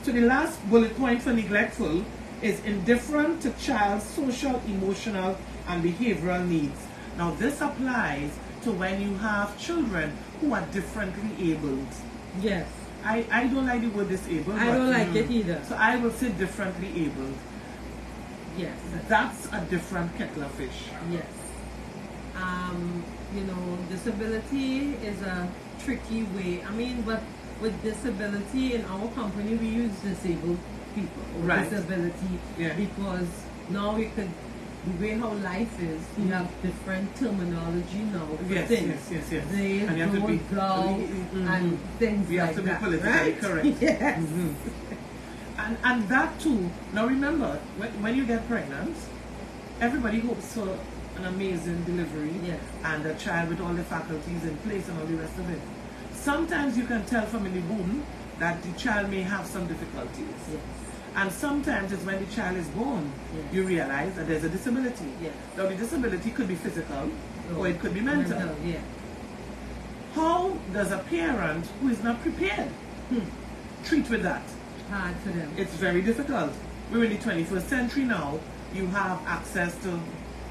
Speaker 1: So the last bullet point for neglectful is indifferent to child's social, emotional, and behavioral needs. Now this applies to when you have children who are differently abled.
Speaker 2: Yes.
Speaker 1: I don't like the word disabled.
Speaker 2: I
Speaker 1: but,
Speaker 2: don't like it either.
Speaker 1: So I will say differently abled.
Speaker 2: Yes.
Speaker 1: That's a different kettle of fish.
Speaker 2: Yes. You know, disability is a tricky way. I mean, but with disability in our company, we use disabled people or
Speaker 1: Right.
Speaker 2: disability
Speaker 1: Yeah.
Speaker 2: because now we could, the way how life is, we have different terminology now for
Speaker 1: Yes,
Speaker 2: things.
Speaker 1: yes.
Speaker 2: They
Speaker 1: And you have to
Speaker 2: don't
Speaker 1: be
Speaker 2: go and things
Speaker 1: We
Speaker 2: like
Speaker 1: have to be
Speaker 2: that.
Speaker 1: politically
Speaker 2: Right?
Speaker 1: correct.
Speaker 2: Yes.
Speaker 1: And that too. Now remember, when you get pregnant, everybody hopes for an amazing delivery
Speaker 2: Yes.
Speaker 1: and a child with all the faculties in place and all the rest of it. Sometimes you can tell from in the womb that the child may have some difficulties.
Speaker 2: Yes.
Speaker 1: And sometimes it's when the child is born,
Speaker 2: Yes.
Speaker 1: you realize that there's a disability.
Speaker 2: Yes.
Speaker 1: Now the disability could be physical or it could be mental.
Speaker 2: Yeah.
Speaker 1: How does a parent who is not prepared treat with that?
Speaker 2: Hard for them.
Speaker 1: It's very difficult. We're in the 21st century now. You have access to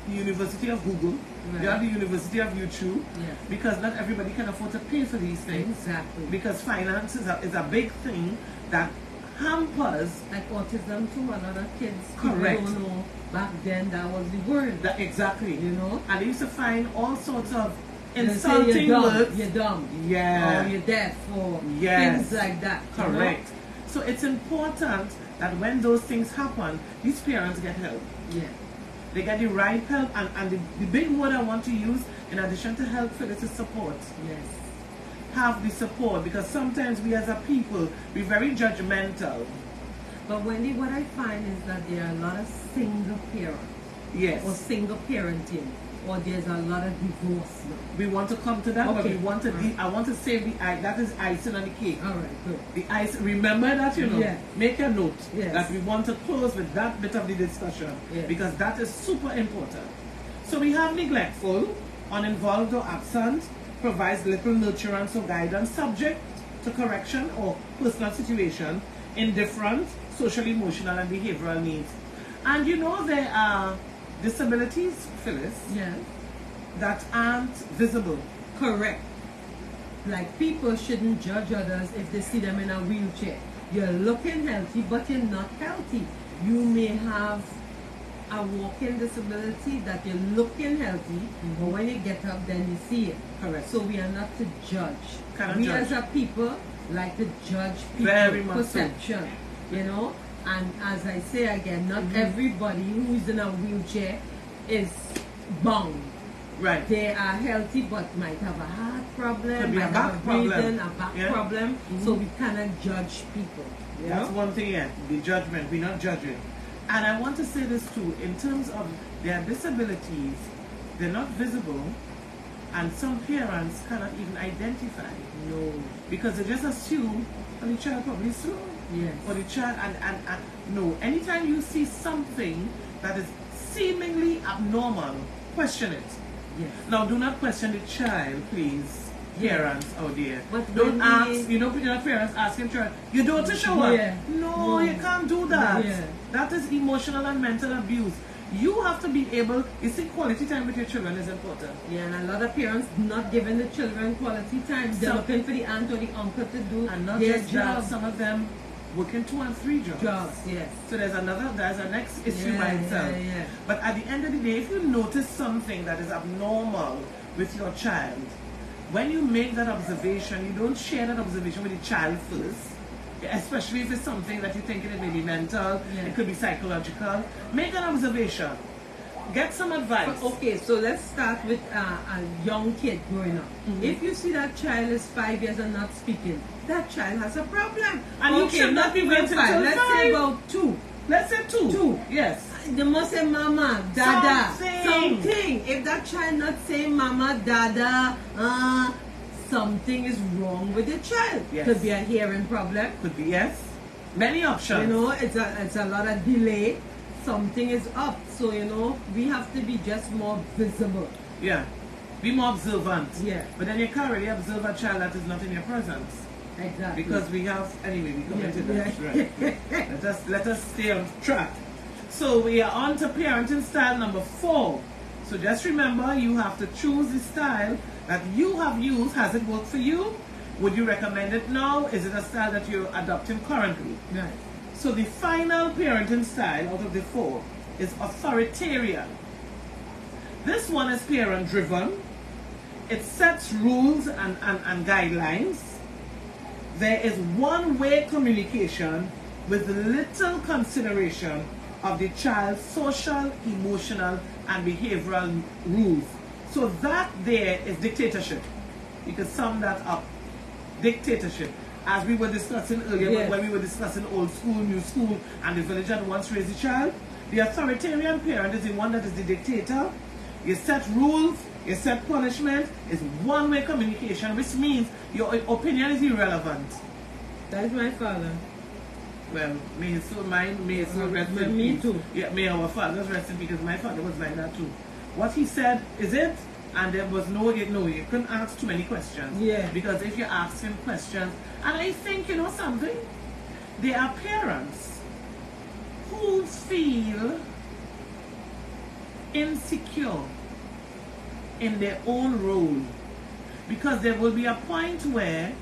Speaker 1: the University of Google.
Speaker 2: Right.
Speaker 1: You have the University of YouTube.
Speaker 2: Yes.
Speaker 1: Because not everybody can afford to pay for these things.
Speaker 2: Exactly.
Speaker 1: Because finance is a big thing that hampers.
Speaker 2: Like autism too, a lot of kids
Speaker 1: Correct.
Speaker 2: don't know back then that was the word.
Speaker 1: That exactly.
Speaker 2: You know?
Speaker 1: And they used to find all sorts of
Speaker 2: They say
Speaker 1: insulting
Speaker 2: you're dumb,
Speaker 1: words.
Speaker 2: You're dumb.
Speaker 1: Yeah.
Speaker 2: Or you're deaf or
Speaker 1: Yes.
Speaker 2: things like that. you know?
Speaker 1: Correct. So it's important that when those things happen, these parents get help.
Speaker 2: Yeah.
Speaker 1: They get the right help, and the big word I want to use, in addition to help, Phyllis, is support.
Speaker 2: Yes.
Speaker 1: Have the support, because sometimes we as a people, we're very judgmental.
Speaker 2: But Wendy, what I find is that there are a lot of single parents
Speaker 1: Yes.
Speaker 2: or single parenting, or there's a lot of divorce now.
Speaker 1: We want to come to that, but
Speaker 2: Okay.
Speaker 1: we want to,
Speaker 2: Right.
Speaker 1: I want to save the ice, that is icing on the cake.
Speaker 2: All right, good.
Speaker 1: The ice, remember that, you know,
Speaker 2: Yeah.
Speaker 1: make a note
Speaker 2: Yes.
Speaker 1: that we want to close with that bit of the discussion,
Speaker 2: Yes.
Speaker 1: because that is super important. So we have neglectful, uninvolved or absent, provides little nurturance or guidance, subject to correction or personal situation in different social, emotional, and behavioral needs. And you know there are disabilities, Phyllis,
Speaker 2: Yeah.
Speaker 1: that aren't visible.
Speaker 2: Correct. Like people shouldn't judge others if they see them in a wheelchair. You're looking healthy, but you're not healthy. You may have a walking disability that you're looking healthy, but when you get up, then you see it.
Speaker 1: Correct.
Speaker 2: So we are not to judge.
Speaker 1: Cannot
Speaker 2: We
Speaker 1: judge.
Speaker 2: as a people like to judge people
Speaker 1: Very much so.
Speaker 2: perception, you know. And as I say again, not everybody who is in a wheelchair is bound.
Speaker 1: Right.
Speaker 2: They are healthy but might have a heart problem,
Speaker 1: Could be a
Speaker 2: might
Speaker 1: back
Speaker 2: have a breathing,
Speaker 1: problem.
Speaker 2: a back
Speaker 1: Yeah.
Speaker 2: problem. So we cannot judge people. You
Speaker 1: That's
Speaker 2: know?
Speaker 1: one thing, yeah, the judgment. We're not judging. And I want to say this too, in terms of their disabilities, they're not visible, and some parents cannot even identify.
Speaker 2: No.
Speaker 1: Because they just assume, well, the child probably slow.
Speaker 2: Yes.
Speaker 1: Or the child, and no. Anytime you see something that is seemingly abnormal, question it.
Speaker 2: Yes.
Speaker 1: Now, do not question the child, please.
Speaker 2: Yeah.
Speaker 1: Parents out there.
Speaker 2: But
Speaker 1: Don't
Speaker 2: when
Speaker 1: ask,
Speaker 2: we-
Speaker 1: you're not parents asking children, you don't to show up.
Speaker 2: Yeah.
Speaker 1: No,
Speaker 2: No.
Speaker 1: you can't do that.
Speaker 2: Yeah.
Speaker 1: That is emotional and mental abuse. You have to be able, you see, quality time with your children is important.
Speaker 2: Yeah, and a lot of parents not giving the children quality time. They're
Speaker 1: So-
Speaker 2: looking for the aunt or the uncle to do
Speaker 1: And not
Speaker 2: their
Speaker 1: just that,
Speaker 2: job.
Speaker 1: some of them working 2 and 3 jobs.
Speaker 2: Jobs, yes.
Speaker 1: So there's a next issue
Speaker 2: Yeah,
Speaker 1: by itself.
Speaker 2: yeah, yeah.
Speaker 1: But at the end of the day, if you notice something that is abnormal with your child, when you make that observation, you don't share that observation with the child first, especially if it's something that you think it may be mental,
Speaker 2: Yeah.
Speaker 1: it could be psychological. Make an observation. Get some advice.
Speaker 2: Okay, so let's start with a young kid growing up. If you see that child is 5 years and not speaking, that child has a problem.
Speaker 1: And you should not be
Speaker 2: even
Speaker 1: waiting
Speaker 2: five.
Speaker 1: till
Speaker 2: Let's
Speaker 1: 5.
Speaker 2: say about 2.
Speaker 1: Let's say 2.
Speaker 2: 2.
Speaker 1: Yes.
Speaker 2: They must say mama, dada,
Speaker 1: Something.
Speaker 2: If that child not saying mama, dada, something is wrong with the child.
Speaker 1: Yes.
Speaker 2: Could be a hearing problem.
Speaker 1: Could be yes. Many options.
Speaker 2: You know, it's a lot of delay. Something is up. So, you know, we have to be just more visible.
Speaker 1: Yeah. Be more observant.
Speaker 2: Yeah.
Speaker 1: But then you can't really observe a child that is not in your presence.
Speaker 2: Exactly.
Speaker 1: Because we have, anyway, we come
Speaker 2: Yeah,
Speaker 1: into that.
Speaker 2: yeah.
Speaker 1: Right. let us stay on track. So we are on to parenting style number 4. So just remember, you have to choose the style that you have used. Has it worked for you? Would you recommend it now? Is it a style that you're adopting currently?
Speaker 2: Right.
Speaker 1: So the final parenting style out of the 4 is authoritarian. This one is parent driven. It sets rules and guidelines. There is one-way communication with little consideration of the child's social, emotional, and behavioral rules. So that there is dictatorship. You can sum that up. Dictatorship. As we were discussing earlier,
Speaker 2: Yes.
Speaker 1: when we were discussing old school, new school, and the village that once raised a child, the authoritarian parent is the one that is the dictator. You set rules, you set punishment, it's one-way communication, which means your opinion is irrelevant.
Speaker 2: That is my father.
Speaker 1: Well, may his soul rest in
Speaker 2: Me
Speaker 1: peace.
Speaker 2: too.
Speaker 1: Yeah, may our fathers rest in peace, because my father was like that too. What he said is it, and there was you couldn't ask too many questions.
Speaker 2: Yeah.
Speaker 1: Because if you ask him questions, and I think, you know something, there are parents who feel insecure in their own role, because there will be a point where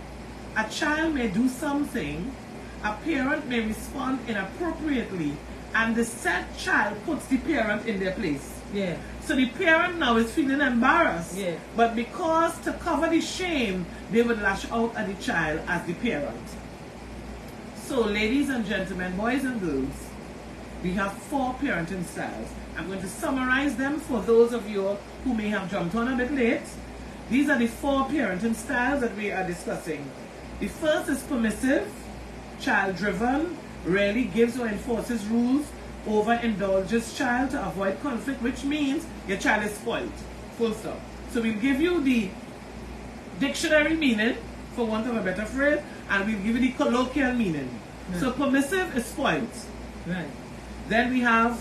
Speaker 1: a child may do something, a parent may respond inappropriately, and the said child puts the parent in their place.
Speaker 2: Yeah.
Speaker 1: So the parent now is feeling embarrassed,
Speaker 2: Yeah.
Speaker 1: but because to cover the shame, they would lash out at the child as the parent. So ladies and gentlemen, boys and girls, we have 4 parenting styles. I'm going to summarize them for those of you who may have jumped on a bit late. These are the 4 parenting styles that we are discussing. The first is permissive, child-driven, rarely gives or enforces rules, overindulges child to avoid conflict, which means your child is spoiled. Full stop. So we'll give you the dictionary meaning, for want of a better phrase, and we'll give you the colloquial meaning.
Speaker 2: Right.
Speaker 1: So permissive is spoiled.
Speaker 2: Right.
Speaker 1: Then we have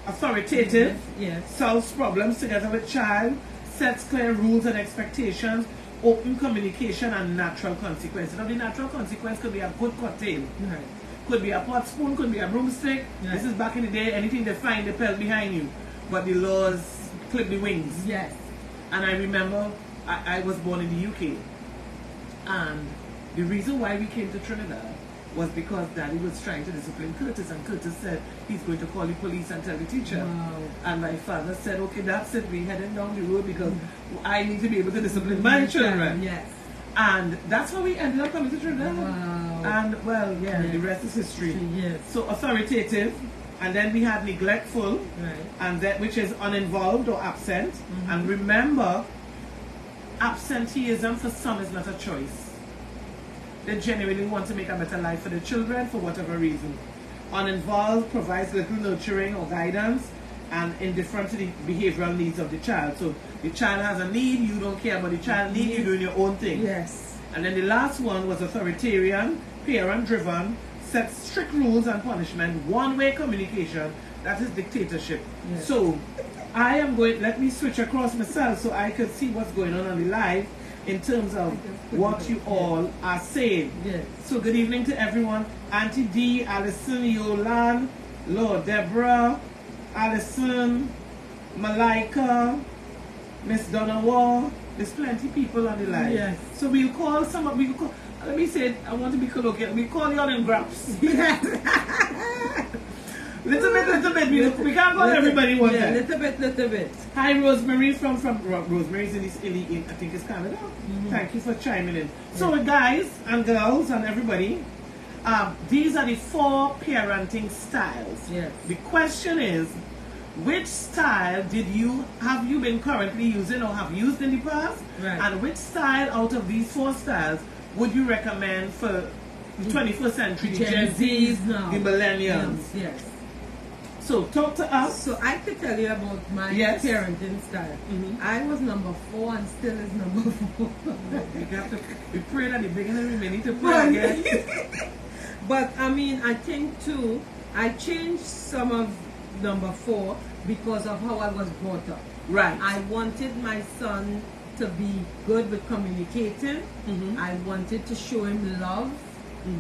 Speaker 1: authoritative,
Speaker 2: Yes.
Speaker 1: solves problems together with child, sets clear rules and expectations, open communication and natural consequences. Now the natural consequence could be a good cocktail.
Speaker 2: Right.
Speaker 1: Could be a pot spoon, could be a broomstick.
Speaker 2: Right.
Speaker 1: This is back in the day, anything they find, they pelt behind you. But the laws clip the wings.
Speaker 2: Yes.
Speaker 1: And I remember I was born in the UK. And the reason why we came to Trinidad was because Daddy was trying to discipline Curtis, and Curtis said he's going to call the police and tell the teacher.
Speaker 2: Wow.
Speaker 1: And my father said, okay, that's it, we're heading down the road because I need to be able to discipline my children.
Speaker 2: Yes.
Speaker 1: And that's how we ended up coming to Trinidad.
Speaker 2: Wow.
Speaker 1: And well, yeah,
Speaker 2: Yes.
Speaker 1: the rest is history.
Speaker 2: Yes.
Speaker 1: So authoritative, and then we had neglectful,
Speaker 2: Right.
Speaker 1: and that which is uninvolved or absent. And remember, absenteeism for some is not a choice. They genuinely want to make a better life for the children for whatever reason. Uninvolved provides little nurturing or guidance, and indifferent to the behavioral needs of the child. So the child has a need, you don't care about the child need, you're doing your own thing.
Speaker 2: Yes.
Speaker 1: And then the last one was authoritarian, parent-driven, sets strict rules and punishment, one-way communication. That is dictatorship.
Speaker 2: Yes.
Speaker 1: So I am going, let me switch across myself so I could see what's going on the live in terms of what you all are saying.
Speaker 2: Yes.
Speaker 1: So good evening to everyone. Auntie D, Alison, Yolan, Lord Deborah, Alison, Malika, Miss Donawa. There's plenty people on the line.
Speaker 2: Yes.
Speaker 1: So we'll call some of, we'll call, let me say it, I want to be colloquial. We call you all in graphs.
Speaker 2: Yes.
Speaker 1: Little bit. We can't call everybody one time.
Speaker 2: Little bit.
Speaker 1: Hi, Rosemary from Rosemary's in I think it's Canada. Thank you for chiming in. So, guys and girls and everybody, these are the 4 parenting styles.
Speaker 2: Yes.
Speaker 1: The question is, which style have you been currently using or have used in the past?
Speaker 2: Right.
Speaker 1: And which style out of these 4 styles would you recommend for the 21st century, the Gen Zs,
Speaker 2: now.
Speaker 1: the millennials?
Speaker 2: Yes.
Speaker 1: So talk to us.
Speaker 2: So I could tell you about my
Speaker 1: Yes.
Speaker 2: parenting style. I was number 4 and still is number 4.
Speaker 1: We pray at the beginning, we need to pray again.
Speaker 2: But I mean, I think too, I changed some of number 4 because of how I was brought up.
Speaker 1: Right.
Speaker 2: I wanted my son to be good with communicating. I wanted to show him love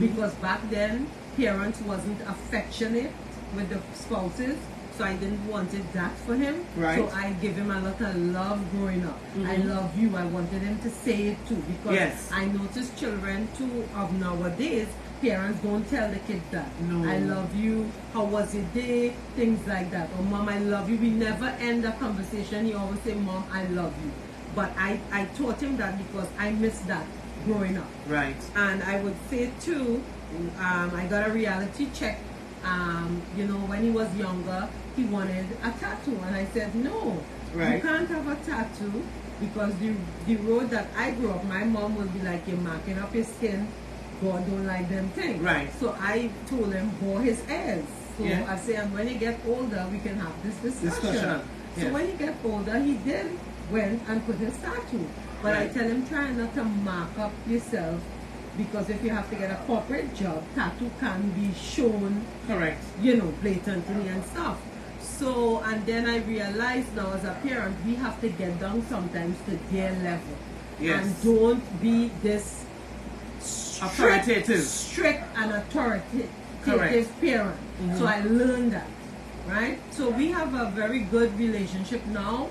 Speaker 2: because back then parents wasn't affectionate with the spouses, so I didn't wanted that for him.
Speaker 1: Right.
Speaker 2: So I give him a lot of love growing up. I love you. I wanted him to say it too because
Speaker 1: Yes.
Speaker 2: I noticed children too of nowadays, parents don't tell the kids that.
Speaker 1: No.
Speaker 2: I love you, how was your day, things like that. Or Mom, I love you. We never end a conversation. He always say, Mom, I love you. But I taught him that because I missed that growing up.
Speaker 1: Right.
Speaker 2: And I would say too, I got a reality check. You know, when he was younger, he wanted a tattoo, and I said no.
Speaker 1: Right.
Speaker 2: You can't have a tattoo because the road that I grew up, my mom would be like, you're marking up your skin. God don't like them things.
Speaker 1: Right.
Speaker 2: So I told him bow his ears. So
Speaker 1: Yeah.
Speaker 2: I say, and when you get older, we can have this discussion.
Speaker 1: Yes.
Speaker 2: So when he get older, he did went and put his tattoo. But I
Speaker 1: Right.
Speaker 2: tell him, try not to mark up yourself. Because if you have to get a corporate job, tattoo can be shown,
Speaker 1: Correct.
Speaker 2: you know, blatantly and stuff. So, and then I realized now as a parent, we have to get down sometimes to their level.
Speaker 1: Yes.
Speaker 2: And don't be this
Speaker 1: Authoritative.
Speaker 2: strict and authoritative
Speaker 1: Correct.
Speaker 2: parent. So I learned that, right? So we have a very good relationship now,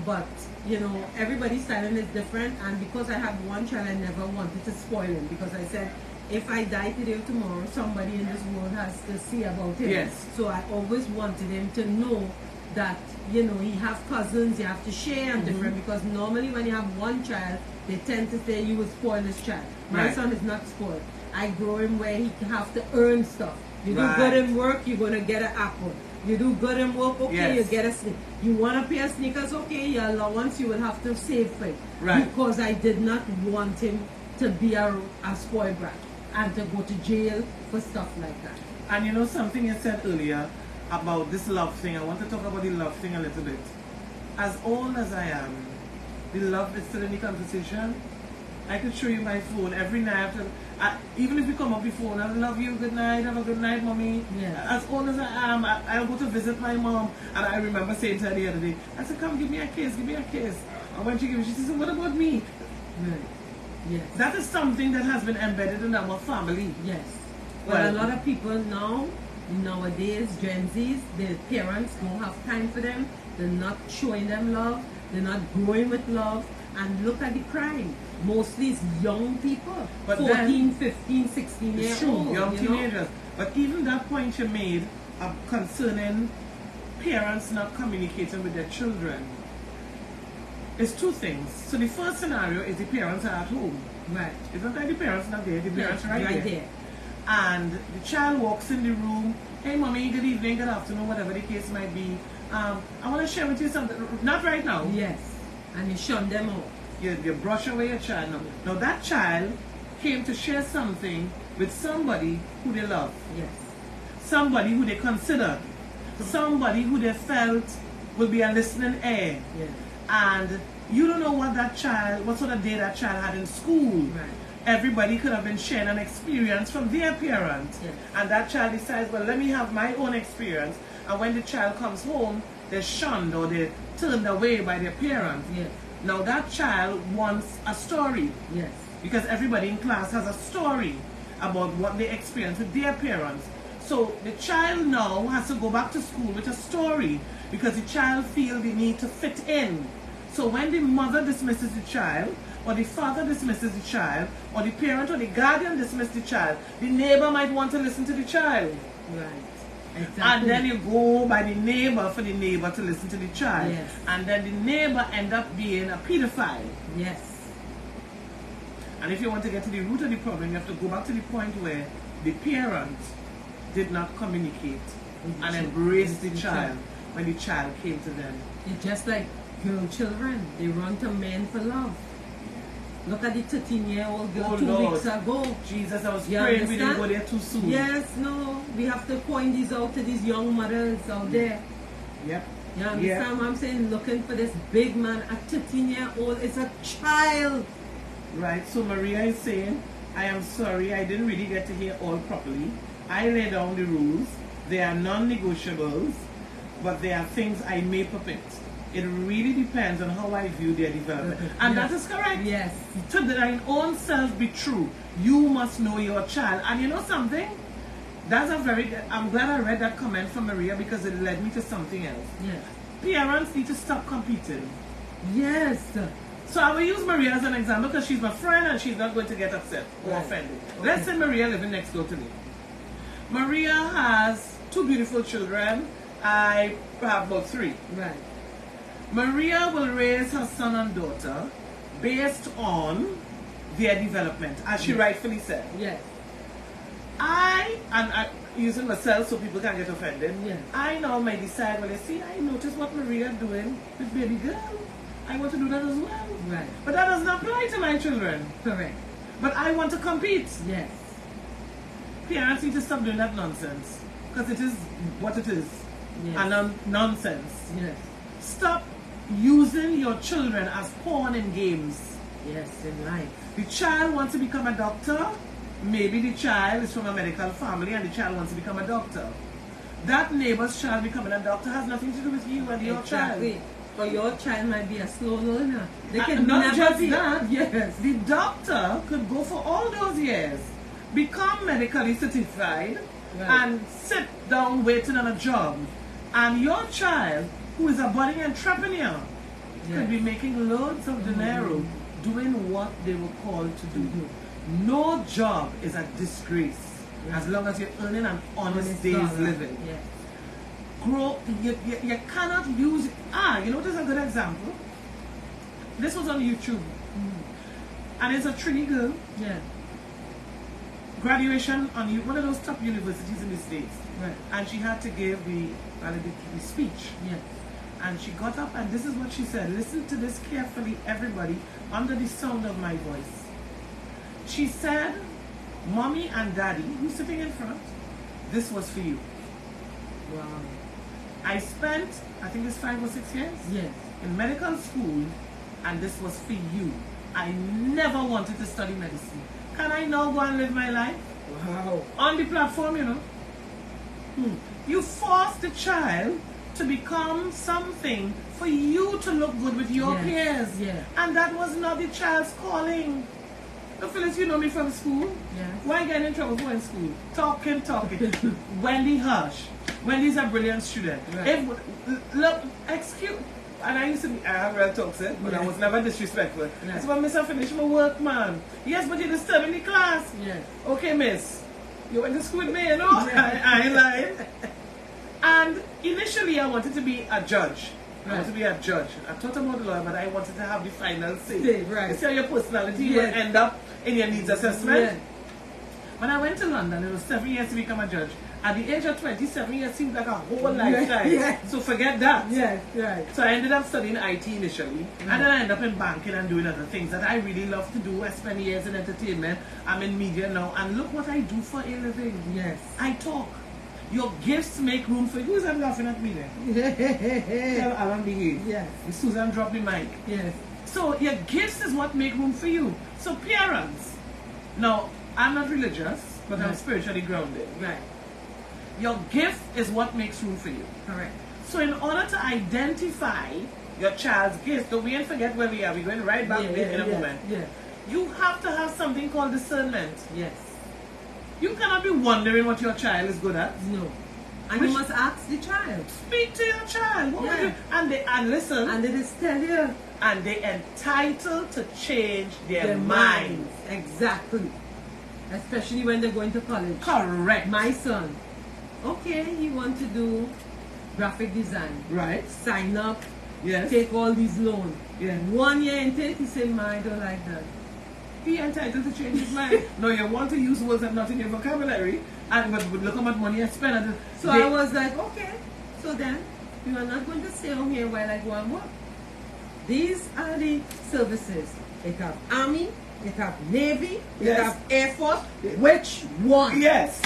Speaker 2: but you know, everybody's styling is different, and because I have one child, I never wanted to spoil him because I said, if I die today or tomorrow, somebody in this world has to see about him.
Speaker 1: Yes.
Speaker 2: So I always wanted him to know that, you know, he have cousins, you have to share and different, because normally when you have one child, they tend to say you will spoil this child. My
Speaker 1: Right.
Speaker 2: son is not spoiled. I grow him where he have to earn stuff. You do
Speaker 1: Right.
Speaker 2: good in work, you're gonna get an apple. You do good in work, okay,
Speaker 1: Yes.
Speaker 2: you get a sneaker. You want a pair of sneakers, okay, your allowance you will have to save for it.
Speaker 1: Right.
Speaker 2: Because I did not want him to be a spoiled brat and to go to jail for stuff like that.
Speaker 1: And you know something you said earlier about this love thing. I want to talk about the love thing a little bit. As old as I am, the love is still in the conversation. I could show you my phone every night. Even if you come up before, I love you, good night, have a good night, mommy.
Speaker 2: Yeah.
Speaker 1: As old as I am, I'll go to visit my mom. And I remember saying to her the other day, I said, come give me a kiss, give me a kiss. And when she gave me, she said, what about me?
Speaker 2: Right. Yes.
Speaker 1: That is something that has been embedded in our family.
Speaker 2: Yes. Well, a lot of people nowadays, Gen Zs, their parents don't have time for them. They're not showing them love. They're not growing with love. And look at the crime. Mostly it's young people.
Speaker 1: But
Speaker 2: 14, 15, 16 years old.
Speaker 1: Young teenagers. But even that point you made concerning parents not communicating with their children, it's two things. So the first scenario is the parents are at home.
Speaker 2: Right.
Speaker 1: It's not like the parents not there, the parents are right there.
Speaker 2: there.
Speaker 1: And the child walks in the room, hey mommy, good evening, good afternoon, whatever the case might be. I want to share with you something, not right now.
Speaker 2: Yes. And you shun them out.
Speaker 1: You brush away your child now. Now that child came to share something with somebody who they love.
Speaker 2: Yes.
Speaker 1: Somebody who they consider. Somebody who they felt will be a listening ear.
Speaker 2: Yes.
Speaker 1: And you don't know what sort of day that child had in school.
Speaker 2: Right.
Speaker 1: Everybody could have been sharing an experience from their parents.
Speaker 2: Yes.
Speaker 1: And that child decides, well, let me have my own experience. And when the child comes home, they're shunned or they're turned away by their parents.
Speaker 2: Yes.
Speaker 1: Now that child wants a story.
Speaker 2: Yes.
Speaker 1: Because everybody in class has a story about what they experienced with their parents. So the child now has to go back to school with a story because the child feels the need to fit in. So when the mother dismisses the child, or the father dismisses the child, or the parent or the guardian dismisses the child, the neighbor might want to listen to the child.
Speaker 2: Right. Exactly.
Speaker 1: And then you go by the neighbor for the neighbor to listen to the child.
Speaker 2: Yes.
Speaker 1: And then the neighbor end up being a pedophile.
Speaker 2: Yes.
Speaker 1: And if you want to get to the root of the problem, you have to go back to the point where the parent did not communicate and embrace the child when the child came to them.
Speaker 2: It's just like girl children. They run to men for love. Look at the 13-year-old girl 2 weeks ago.
Speaker 1: Jesus, I was
Speaker 2: You
Speaker 1: praying we didn't
Speaker 2: understand?
Speaker 1: go there too soon.
Speaker 2: Yes, no. We have to point these out to these young mothers out there.
Speaker 1: Yep.
Speaker 2: You understand what I'm saying? Looking for this big man at 13-year-old. It's a child.
Speaker 1: Right, so Maria is saying, I am sorry, I didn't really get to hear all properly. I lay down the rules. They are non-negotiables, but they are things I may permit. It really depends on how I view their development. And
Speaker 2: Yes.
Speaker 1: that is correct.
Speaker 2: Yes.
Speaker 1: To thine own self be true. You must know your child. And you know something? I'm glad I read that comment from Maria because it led me to something else.
Speaker 2: Yes.
Speaker 1: Parents need to stop competing.
Speaker 2: Yes.
Speaker 1: So I will use Maria as an example because she's my friend and she's not going to get upset or
Speaker 2: Right.
Speaker 1: offended.
Speaker 2: Okay.
Speaker 1: Let's say Maria living next door to me. Maria has 2 beautiful children. I have about 3.
Speaker 2: Right.
Speaker 1: Maria will raise her son and daughter based on their development, as she rightfully said.
Speaker 2: Yes.
Speaker 1: I using myself so people can't get offended,
Speaker 2: Yes.
Speaker 1: I now may decide, well, you see, I noticed what Maria doing with baby girl. I want to do that as well.
Speaker 2: Right.
Speaker 1: But that does not apply to my children.
Speaker 2: Correct.
Speaker 1: But I want to compete.
Speaker 2: Yes.
Speaker 1: Parents need to stop doing that nonsense. Because it is what it is.
Speaker 2: Yes.
Speaker 1: And nonsense.
Speaker 2: Yes.
Speaker 1: Stop using your children as pawn in games.
Speaker 2: Yes, in life.
Speaker 1: The child wants to become a doctor. Maybe the child is from a medical family and the child wants to become a doctor. That neighbor's child becoming a doctor has nothing to do with you and your
Speaker 2: Exactly.
Speaker 1: child.
Speaker 2: But your child might be a slow learner. They can
Speaker 1: Not
Speaker 2: never
Speaker 1: just
Speaker 2: be.
Speaker 1: that.
Speaker 2: Yes.
Speaker 1: The doctor could go for all those years, become medically certified,
Speaker 2: Right.
Speaker 1: and sit down waiting on a job. And your child, who is a budding entrepreneur, could be making loads of dinero doing what they were called to do. No job is a disgrace as long as you're earning an honest day's
Speaker 2: dollar.
Speaker 1: living.
Speaker 2: Yes.
Speaker 1: You cannot use you know what is a good example? This was on YouTube. And it's a Trini girl.
Speaker 2: Yeah.
Speaker 1: Graduation on one of those top universities in the States.
Speaker 2: Right.
Speaker 1: And she had to give the speech.
Speaker 2: Yes.
Speaker 1: And she got up and this is what she said. Listen to this carefully, everybody, under the sound of my voice. She said, Mommy and Daddy, who's sitting in front, this was for you.
Speaker 2: Wow.
Speaker 1: I spent, I think it's 5 or 6 years
Speaker 2: Yes.
Speaker 1: in medical school, and this was for you. I never wanted to study medicine. Can I now go and live my life?
Speaker 2: Wow.
Speaker 1: On the platform, you know. You force the child to become something for you to look good with your
Speaker 2: Yes,
Speaker 1: peers.
Speaker 2: yeah.
Speaker 1: And that was not the child's calling. Now, Phyllis, you know me from school.
Speaker 2: Yes.
Speaker 1: Why get in trouble for in school? Talking. Wendy Hush. Wendy's a brilliant student.
Speaker 2: Right.
Speaker 1: Look, excuse. And I used to be, I have real toxic, but I was never disrespectful.
Speaker 2: Yeah.
Speaker 1: I said, well, miss, I finished my work, man. Yes, but you're disturbing the class.
Speaker 2: Yes.
Speaker 1: Okay, miss. You went to school with me, you know? I ain't lying. And initially, I wanted to be a judge. I wanted to be a judge. I thought about the law, but I wanted to have the final say.
Speaker 2: Right.
Speaker 1: You see how your personality
Speaker 2: Yes.
Speaker 1: will end up in your needs assessment?
Speaker 2: Yes.
Speaker 1: When I went to London, it was 7 years to become a judge. At the age of 27 years seemed like a whole lifetime.
Speaker 2: Yes.
Speaker 1: So forget that.
Speaker 2: Yes, right.
Speaker 1: So I ended up studying IT initially, and then I ended up in banking and doing other things that I really love to do. I spent years in entertainment. I'm in media now, and look what I do for a living.
Speaker 2: Yes.
Speaker 1: I talk. Your gifts make room for you. Who's that laughing at me there? Tell Alan behave.
Speaker 2: Yes.
Speaker 1: Susan dropped the mic.
Speaker 2: Yes.
Speaker 1: So your gifts is what make room for you. So parents, now I'm not religious, but I'm
Speaker 2: Right.
Speaker 1: spiritually grounded.
Speaker 2: Right.
Speaker 1: Your gift is what makes room for you.
Speaker 2: Correct.
Speaker 1: So in order to identify your child's gift, don't we ain't forget where we are. We're going right back there in a moment.
Speaker 2: Yeah.
Speaker 1: You have to have something called discernment.
Speaker 2: Yes.
Speaker 1: You cannot be wondering what your child is good at.
Speaker 2: No. And
Speaker 1: Which-
Speaker 2: you must ask the child.
Speaker 1: Speak to your child. What would
Speaker 2: Yeah.
Speaker 1: you, and listen.
Speaker 2: And they just tell you
Speaker 1: And they entitled to change their,
Speaker 2: their
Speaker 1: mind.
Speaker 2: minds. Exactly. Especially when they're going to college.
Speaker 1: Correct.
Speaker 2: My son, okay, he wants to do graphic design.
Speaker 1: Right.
Speaker 2: Sign up,
Speaker 1: Yes.
Speaker 2: take all these loans.
Speaker 1: Yeah.
Speaker 2: 1 year into it, he said, "Ma, I don't like that."
Speaker 1: He entitled to change his mind. No, you want to use words that not in your vocabulary, and but look how much money I spend. And
Speaker 2: So I was like, okay, so then you are not going to stay home here while I go and work. These are the services. It have Army, it have Navy, it
Speaker 1: Yes.
Speaker 2: have Air Force. Which one?
Speaker 1: Yes.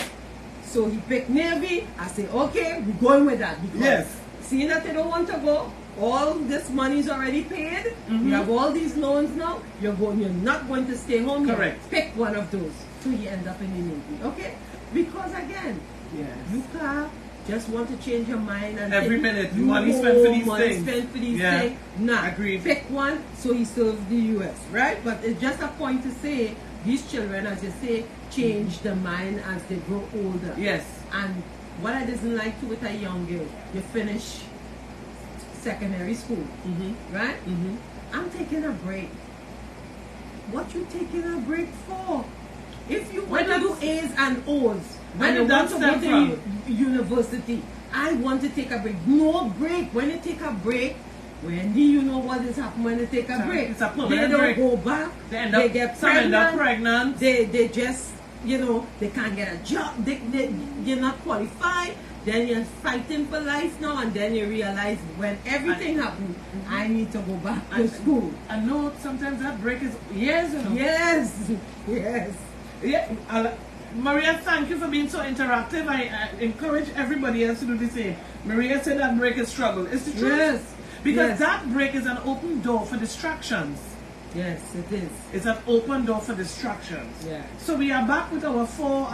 Speaker 2: So he picked Navy. I say, okay, we're going with that. Because
Speaker 1: Yes.
Speaker 2: seeing that they don't want to go, all this money is already paid. You have all these loans now. You're not going to stay home here.
Speaker 1: Correct.
Speaker 2: Pick one of those. So you end up in the Navy. Okay? Because again,
Speaker 1: Yes.
Speaker 2: you can't just want to change your mind and
Speaker 1: Every
Speaker 2: think,
Speaker 1: minute, you money spent for these
Speaker 2: money
Speaker 1: things.
Speaker 2: spent for these
Speaker 1: Yeah.
Speaker 2: things. Nah.
Speaker 1: Agreed.
Speaker 2: Pick one so he serves the US, right? But it's just a point to say these children, as you say, change the mind as they grow older.
Speaker 1: Yes.
Speaker 2: And what I doesn't like to with a young girl, you finish secondary school, right? I'm taking a break. What you taking a break for? If you want
Speaker 1: Where
Speaker 2: to do
Speaker 1: does-
Speaker 2: A's and O's,
Speaker 1: Where
Speaker 2: and you
Speaker 1: did
Speaker 2: want
Speaker 1: that
Speaker 2: to go
Speaker 1: stem
Speaker 2: to
Speaker 1: from?
Speaker 2: university, I want to take a break. No break. When you take a break, Wendy, you know what is happening when they take a break.
Speaker 1: It's a
Speaker 2: They
Speaker 1: permanent
Speaker 2: don't
Speaker 1: break.
Speaker 2: go back.
Speaker 1: They end
Speaker 2: They
Speaker 1: up,
Speaker 2: get
Speaker 1: some end up
Speaker 2: pregnant.
Speaker 1: pregnant.
Speaker 2: They just, they can't get a job. They're not qualified. Then you're fighting for life now, and then you realize when everything happens, I need to go back to school.
Speaker 1: I know sometimes that break is years, you know.
Speaker 2: Yes, yes.
Speaker 1: Yeah, Maria, thank you for being so interactive. I encourage everybody else to do the same. Maria said that break is struggle. It's the truth.
Speaker 2: Yes.
Speaker 1: Because
Speaker 2: Yes.
Speaker 1: that break is an open door for distractions.
Speaker 2: Yes, it is.
Speaker 1: It's an open door for distractions.
Speaker 2: Yeah.
Speaker 1: So we are back with our four.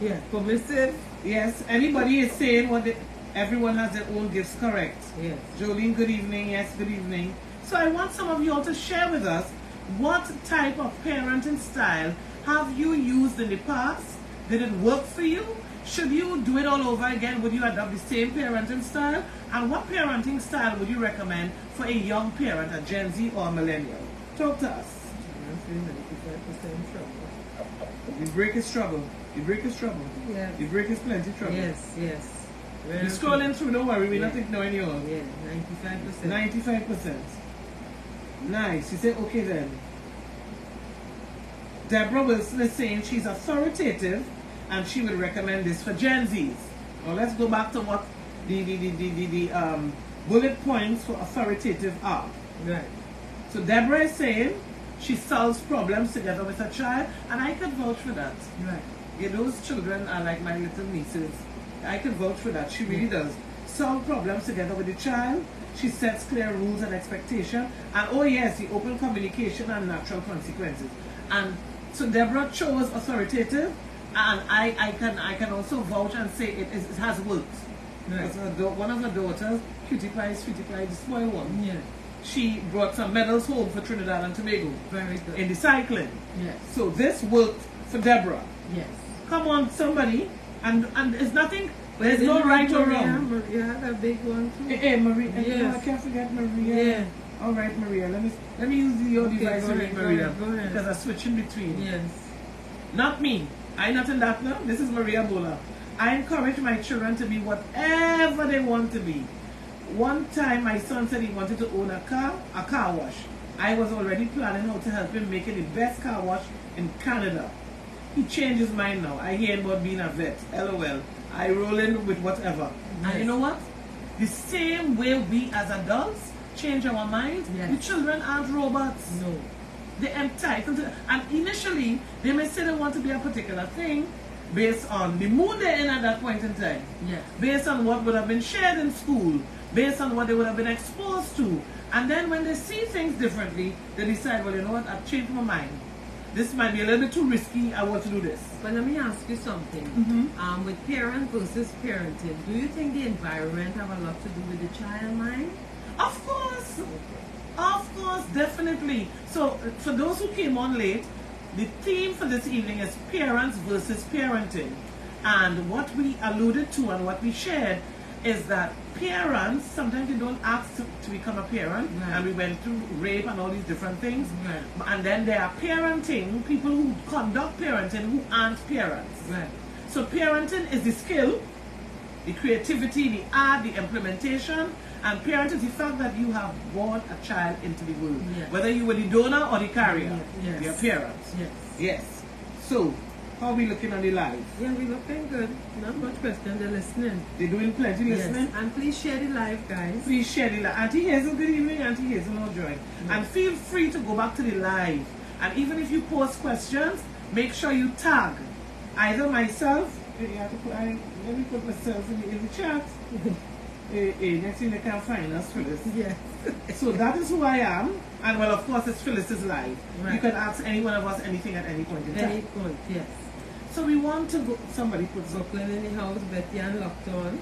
Speaker 2: Yeah, permissive.
Speaker 1: Yes. Anybody is saying everyone has their own gifts. Correct.
Speaker 2: Yes.
Speaker 1: Jolene, good evening. Yes, good evening. So I want some of you all to share with us what type of parenting style have you used in the past? Did it work for you? Should you do it all over again? Would you adopt the same parenting style? And what parenting style would you recommend for a young parent, a Gen Z or a millennial? Talk to us. The break is struggle. The break is trouble.
Speaker 2: Yes.
Speaker 1: The break is plenty trouble.
Speaker 2: Yes, yes.
Speaker 1: You're scrolling through, don't worry, we're not
Speaker 2: Yeah.
Speaker 1: ignoring you all.
Speaker 2: Yeah, 95%.
Speaker 1: 95%. Nice. You say, okay then. Deborah Wilson is saying she's authoritative and she would recommend this for Gen Zs. Now let's go back to what the bullet points for authoritative are.
Speaker 2: Right.
Speaker 1: So Deborah is saying she solves problems together with her child, and I could vouch for that.
Speaker 2: Right.
Speaker 1: Yeah, those children are like my little nieces. I can vouch for that. She really does. Solve problems together with the child. She sets clear rules and expectations. And oh yes, the open communication and natural consequences. And so Deborah chose authoritative, and I can also vouch and say it has worked.
Speaker 2: Right.
Speaker 1: Because one of her daughters Cutie Pie, Sweetie Pie, the small one.
Speaker 2: Yeah.
Speaker 1: She brought some medals home for Trinidad and Tobago.
Speaker 2: Very good.
Speaker 1: In the cycling.
Speaker 2: Yes.
Speaker 1: So this worked for Deborah.
Speaker 2: Yes.
Speaker 1: Come on, somebody. And it's nothing, there's no right or wrong.
Speaker 2: Maria had a big one too.
Speaker 1: Maria.
Speaker 2: Yes.
Speaker 1: No, I can't forget Maria.
Speaker 2: Yeah.
Speaker 1: All right, Maria. Let me use your device
Speaker 2: go
Speaker 1: with
Speaker 2: ahead,
Speaker 1: Maria.
Speaker 2: go ahead.
Speaker 1: Because I switch in between.
Speaker 2: Yes.
Speaker 1: Not me. I not in that now. This is Maria Bola. I encourage my children to be whatever they want to be. One time my son said he wanted to own a car wash. I was already planning how to help him make it the best car wash in Canada. He changed his mind now. I hear about being a vet. LOL. I roll in with whatever.
Speaker 2: Yes.
Speaker 1: And you know what? The same way we as adults change our minds,
Speaker 2: yes.
Speaker 1: the children aren't robots.
Speaker 2: No.
Speaker 1: They're entitled to, and initially they may say they want to be a particular thing based on the mood they're in at that point in time.
Speaker 2: Yes.
Speaker 1: Based on what would have been shared in school, based on what they would have been exposed to. And then when they see things differently, they decide, well, you know what, I've changed my mind. This might be a little bit too risky, I want to do this.
Speaker 2: But let me ask you something. With parent versus parenting, do you think the environment have a lot to do with the child mind?
Speaker 1: Of course. Of course, definitely. So, for those who came on late, the theme for this evening is parents versus parenting. And what we alluded to and what we shared is that parents, sometimes they don't ask to become a parent.
Speaker 2: Right.
Speaker 1: And we went through rape and all these different things.
Speaker 2: Right.
Speaker 1: And then there are parenting, people who conduct parenting who aren't parents.
Speaker 2: Right.
Speaker 1: So parenting is the skill, the creativity, the art, the implementation, and parent is the fact that you have born a child into the world.
Speaker 2: Yes.
Speaker 1: Whether you were the donor or the carrier,
Speaker 2: Yes.
Speaker 1: your parents.
Speaker 2: Yes.
Speaker 1: Yes. So, how are we looking on the live?
Speaker 2: Yeah, we're looking good. Not much question, they're listening.
Speaker 1: They're doing plenty listening.
Speaker 2: Yes. And please share the live, guys.
Speaker 1: Please share the live. Auntie Hazel, good evening. Auntie Hazel, no joy. And feel free to go back to the live. And even if you post questions, make sure you tag either myself. Let me put myself in the chat. Next thing they can't find us, Phyllis.
Speaker 2: Yes.
Speaker 1: So that is who I am. And well, of course, it's Phyllis's live.
Speaker 2: Right.
Speaker 1: You can ask any one of us anything at any point in time.
Speaker 2: Any point, yes.
Speaker 1: So we want to go, somebody put some,
Speaker 2: Brooklyn in the house, Betty and locked on.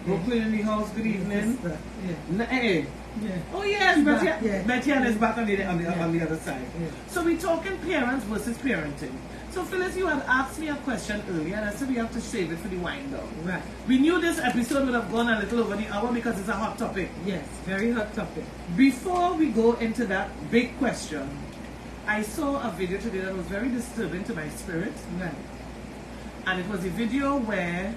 Speaker 1: Brooklyn in the house, good evening.
Speaker 2: Yeah. Yeah.
Speaker 1: Oh yes, Betty,
Speaker 2: Yeah.
Speaker 1: Betty Ann is back on the other side.
Speaker 2: Yeah.
Speaker 1: So we're talking parents versus parenting. So Phyllis, you had asked me a question earlier and I said we have to save it for the wind down.
Speaker 2: Right.
Speaker 1: We knew this episode would have gone a little over the hour because it's a hot topic.
Speaker 2: Yes, very hot topic.
Speaker 1: Before we go into that big question, I saw a video today that was very disturbing to my spirit.
Speaker 2: Right.
Speaker 1: And it was a video where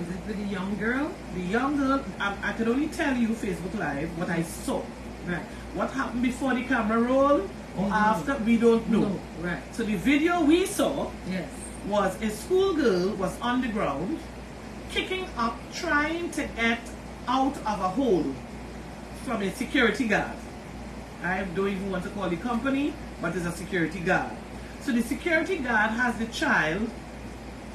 Speaker 2: Is it with the young girl?
Speaker 1: the young girl, I could only tell you Facebook Live what I saw.
Speaker 2: Right.
Speaker 1: What happened before the camera roll or after, we don't know.
Speaker 2: No. Right.
Speaker 1: So the video we saw
Speaker 2: Yes.
Speaker 1: was a schoolgirl was on the ground, kicking up, trying to get out of a hole from a security guard. I don't even want to call the company, but it's a security guard. So the security guard has the child,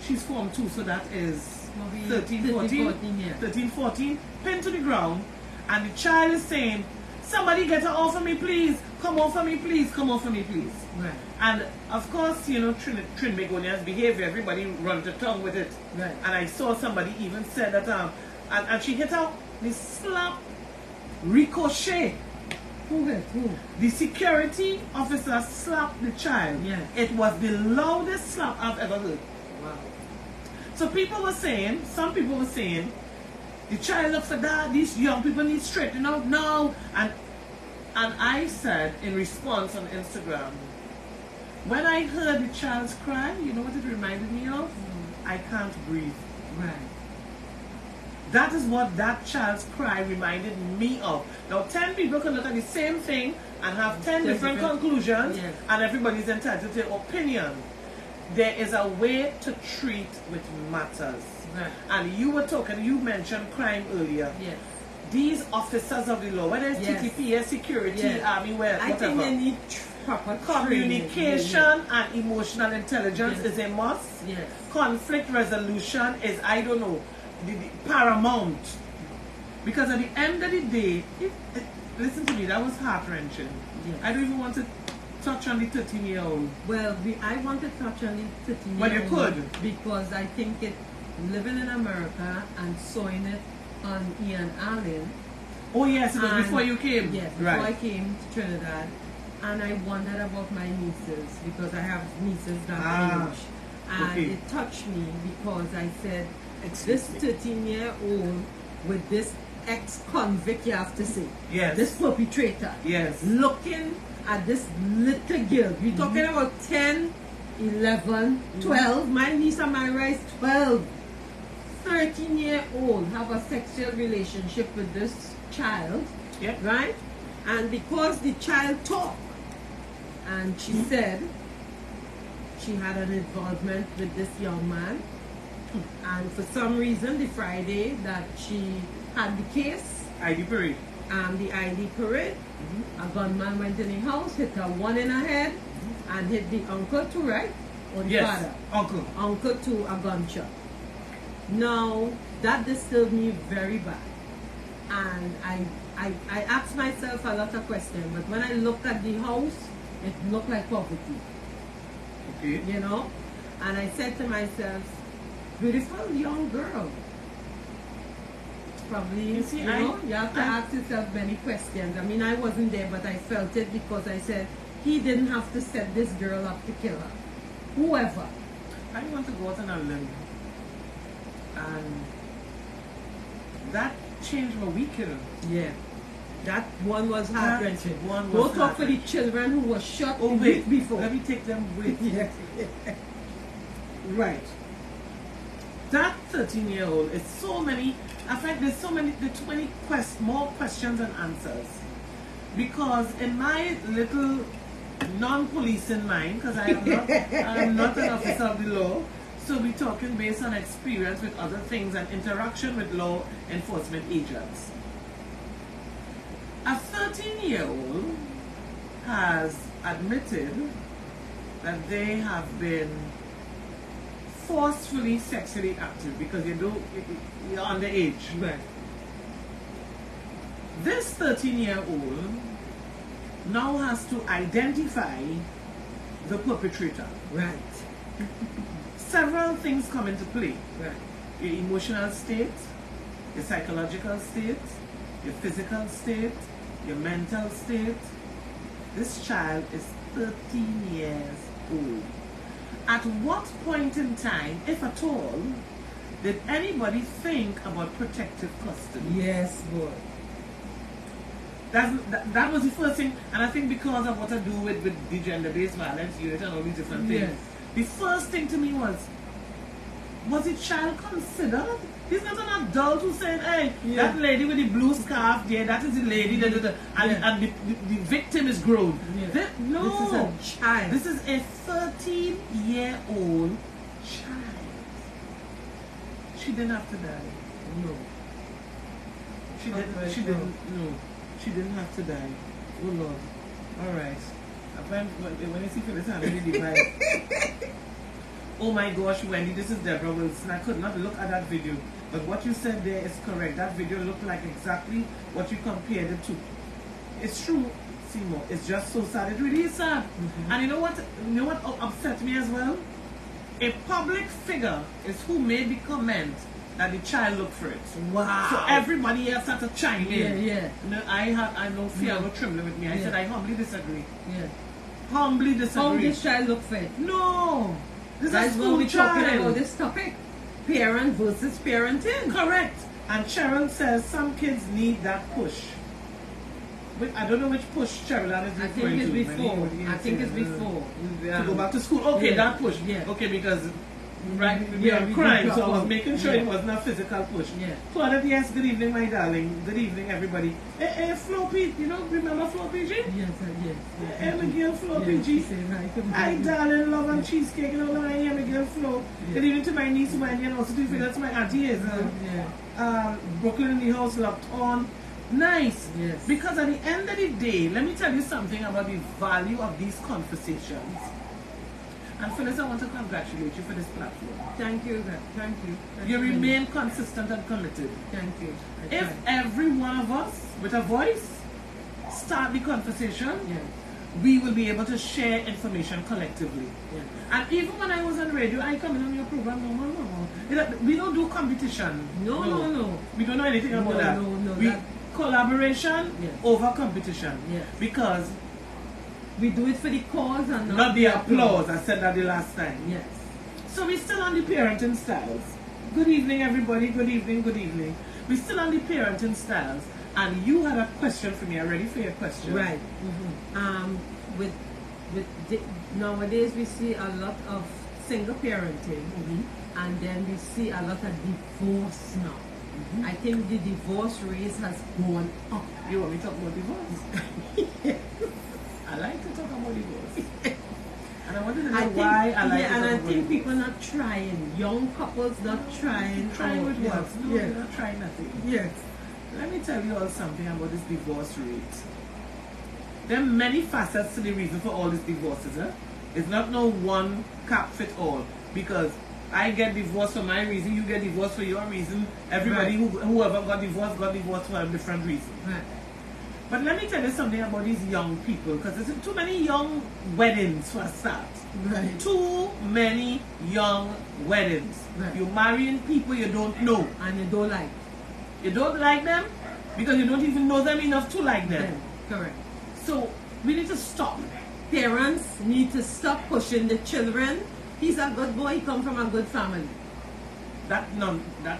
Speaker 1: she's form 2, so that is
Speaker 2: Maybe
Speaker 1: 13, 14,
Speaker 2: 14, yeah.
Speaker 1: 13, 14, pinned to the ground, and the child is saying, somebody get her off of me, please. Come off of me, please. Come off of me, please.
Speaker 2: Right.
Speaker 1: And of course, you know, Trinbagonians behavior, everybody run to tongue with it.
Speaker 2: Right.
Speaker 1: And I saw somebody even said that, and she hit her, the slap, ricochet.
Speaker 2: Who hit who?
Speaker 1: The security officer slapped the child.
Speaker 2: Yes.
Speaker 1: It was the loudest slap I've ever heard.
Speaker 2: Wow.
Speaker 1: So people were saying, some people were saying, the child look for that, these young people need straightening out now. And I said in response on Instagram, when I heard the child's cry, you know what it reminded me of? I can't breathe.
Speaker 2: Right.
Speaker 1: That is what that child's cry reminded me of. Now 10 people can look at the same thing and have 10 different conclusions,
Speaker 2: yes.
Speaker 1: and everybody's entitled to their opinion. There is a way to treat which matters.
Speaker 2: Right.
Speaker 1: And you were talking, you mentioned crime earlier.
Speaker 2: Yes.
Speaker 1: These officers of the law, whether it's
Speaker 2: Yes.
Speaker 1: TTPS, security,
Speaker 2: Yes.
Speaker 1: army, whatever.
Speaker 2: I think they need proper
Speaker 1: Communication and emotional intelligence
Speaker 2: Yes.
Speaker 1: is a must.
Speaker 2: Yes.
Speaker 1: Conflict resolution is, I don't know, the paramount. Because at the end of the day, listen to me, that was heart-wrenching.
Speaker 2: Yes.
Speaker 1: I don't even want to touch on the 13-year-old.
Speaker 2: Well, I want to touch on the 13-year-old.
Speaker 1: Well, you could.
Speaker 2: Because I think living in America and sewing it on Ian Allen.
Speaker 1: Oh yes, it was
Speaker 2: And-
Speaker 1: before you came.
Speaker 2: Yes, before I
Speaker 1: Right.
Speaker 2: came to Trinidad, and I wondered about my nieces because I have nieces that
Speaker 1: Ah,
Speaker 2: age, and
Speaker 1: okay.
Speaker 2: it touched me because I said,
Speaker 1: Excuse
Speaker 2: this
Speaker 1: me.
Speaker 2: 13-year-old with this ex-convict, you have to say,
Speaker 1: Yes.
Speaker 2: this perpetrator,
Speaker 1: Yes.
Speaker 2: looking at this little girl. You're talking about 10, 11, 12. My niece Amira is 12. 13-year-old have a sexual relationship with this child,
Speaker 1: Yep.
Speaker 2: right? And because the child talked, and she said she had an involvement with this young man, and for some reason, the Friday that she had the case,
Speaker 1: ID parade.
Speaker 2: the ID parade, a gunman went in the house, hit her one in her head, and hit the uncle too, right? Or the
Speaker 1: Yes.
Speaker 2: father?
Speaker 1: Uncle.
Speaker 2: Uncle to a gunshot. Now, that disturbed me very bad. And I asked myself a lot of questions, but when I looked at the house, it looked like poverty,
Speaker 1: Okay.
Speaker 2: you know? And I said to myself, beautiful young girl. Probably,
Speaker 1: You see,
Speaker 2: you have to ask yourself many questions. I mean, I wasn't there, but I felt it because I said, he didn't have to set this girl up to kill her. Whoever.
Speaker 1: I want to go out on a limb. And that changed my weekend.
Speaker 2: Yeah. That one was heart-wrenching.
Speaker 1: one
Speaker 2: Go
Speaker 1: was
Speaker 2: talk for the
Speaker 1: heart-wrenching.
Speaker 2: children who was shot
Speaker 1: Oh
Speaker 2: the
Speaker 1: wait,
Speaker 2: week before.
Speaker 1: let me take them with.
Speaker 2: Yeah.
Speaker 1: Right. That 13-year-old is so many. In fact, there's so many. The 20 more questions and answers. Because in my little non-policing mind, because I am not an officer of the law, so we're talking based on experience with other things and interaction with law enforcement agents. A 13-year-old has admitted that they have been forcefully sexually active because you're underage.
Speaker 2: Right.
Speaker 1: This 13-year-old now has to identify the perpetrator.
Speaker 2: Right.
Speaker 1: Several things come into play.
Speaker 2: Right.
Speaker 1: Your emotional state, your psychological state, your physical state, your mental state. This child is 13 years old. At what point in time, if at all, did anybody think about protective custody?
Speaker 2: Yes, boy.
Speaker 1: That was the first thing, and I think because of what I do with the gender-based violence unit and all these different things,
Speaker 2: Yes.
Speaker 1: the first thing to me was the child considered? He's not an adult who said, hey,
Speaker 2: Yeah.
Speaker 1: that lady with the blue scarf there, that is the lady,
Speaker 2: Yeah.
Speaker 1: and the victim is grown.
Speaker 2: Yeah.
Speaker 1: No,
Speaker 2: This is a child.
Speaker 1: This is a 13-year-old child. She didn't have to die.
Speaker 2: No.
Speaker 1: She didn't have to die. Oh Lord. Alright. When you see Phyllis having the device. Oh my gosh, Wendy, this is Deborah Wilson. I could not look at that video. But what you said there is correct. That video looked like exactly what you compared it to. It's true, Seymour. It's just so sad. It really is sad. And you know what upset me as well? A public figure is who made the comment that the child looked for it.
Speaker 2: Wow.
Speaker 1: So everybody else had to chime in.
Speaker 2: Yeah.
Speaker 1: No, I no fear,
Speaker 2: Yeah.
Speaker 1: no trembling with me. I
Speaker 2: Yeah.
Speaker 1: said I humbly disagree.
Speaker 2: Yeah.
Speaker 1: Humbly
Speaker 2: How
Speaker 1: disagree.
Speaker 2: this child look fit?
Speaker 1: No. This is a
Speaker 2: That's what
Speaker 1: school
Speaker 2: we're talking
Speaker 1: child.
Speaker 2: about this topic. Parent versus parenting.
Speaker 1: Correct. And Cheryl says some kids need that push. But I don't know which push Cheryl is
Speaker 2: I
Speaker 1: referring
Speaker 2: think it's
Speaker 1: to.
Speaker 2: before.
Speaker 1: Maybe
Speaker 2: I think it's
Speaker 1: uh,
Speaker 2: before.
Speaker 1: To go back to school. Okay,
Speaker 2: Yeah.
Speaker 1: that push.
Speaker 2: Yeah.
Speaker 1: Okay, because right, we
Speaker 2: Yeah,
Speaker 1: are
Speaker 2: we
Speaker 1: crying,
Speaker 2: did
Speaker 1: so I was
Speaker 2: drop
Speaker 1: making
Speaker 2: out.
Speaker 1: sure
Speaker 2: Yeah.
Speaker 1: it wasn't a physical push.
Speaker 2: Yeah.
Speaker 1: Claudette, yes, good evening, my darling. Good evening, everybody. Hey, Flo PG, remember Flo PG?
Speaker 2: Yes.
Speaker 1: Hey, Miguel Flo
Speaker 2: Yes,
Speaker 1: PG.
Speaker 2: she said hi.
Speaker 1: Hi, darling, love and cheesecake, and all that. I am Miguel Flo.
Speaker 2: Yeah.
Speaker 1: Good evening to my niece, Wendy, and also to that's my auntie is.
Speaker 2: Yeah.
Speaker 1: Brooklyn in the house locked on. Nice.
Speaker 2: Yes.
Speaker 1: Because at the end of the day, let me tell you something about the value of these conversations. And Phyllis, I want to congratulate you for this platform.
Speaker 2: Thank you. Thank you.
Speaker 1: You remain consistent and committed.
Speaker 2: Thank you.
Speaker 1: If every one of us with a voice start the conversation,
Speaker 2: Yeah.
Speaker 1: we will be able to share information collectively.
Speaker 2: Yeah.
Speaker 1: And even when I was on radio, I come in on your program, no. We don't do competition.
Speaker 2: No.
Speaker 1: We don't know anything about that. We collaboration over competition.
Speaker 2: Yes.
Speaker 1: Because
Speaker 2: we do it for the cause and
Speaker 1: not the applause. I said that the last time.
Speaker 2: Yes.
Speaker 1: So we're still on the parenting styles. Good evening, everybody. Good evening. Good evening. We're still on the parenting styles. And you had a question for me. Are you ready for your question?
Speaker 2: Right. Nowadays we see a lot of single parenting, and then we see a lot of divorce now. I think the divorce rate has gone up.
Speaker 1: You want me to talk about divorce?
Speaker 2: Yes.
Speaker 1: I like to talk about divorce. And I wanted to know why I like to talk about divorce.
Speaker 2: And I think people not trying. Young couples not trying.
Speaker 1: Trying with what? No, they're not trying nothing.
Speaker 2: Yes.
Speaker 1: Let me tell you all something about this divorce rate. There are many facets to the reason for all these divorces. It's not no one cap fit all. Because I get divorced for my reason, you get divorced for your reason. Everybody, whoever got divorced for a different reason.
Speaker 2: Right.
Speaker 1: But let me tell you something about these young people, because there's too many young weddings for a start.
Speaker 2: Right.
Speaker 1: Too many young weddings.
Speaker 2: Right.
Speaker 1: You're marrying people you don't know.
Speaker 2: And you don't like.
Speaker 1: You don't like them because you don't even know them enough to like them.
Speaker 2: Correct.
Speaker 1: So we need to stop.
Speaker 2: Parents need to stop pushing the children. He's a good boy, he comes from a good family.
Speaker 1: That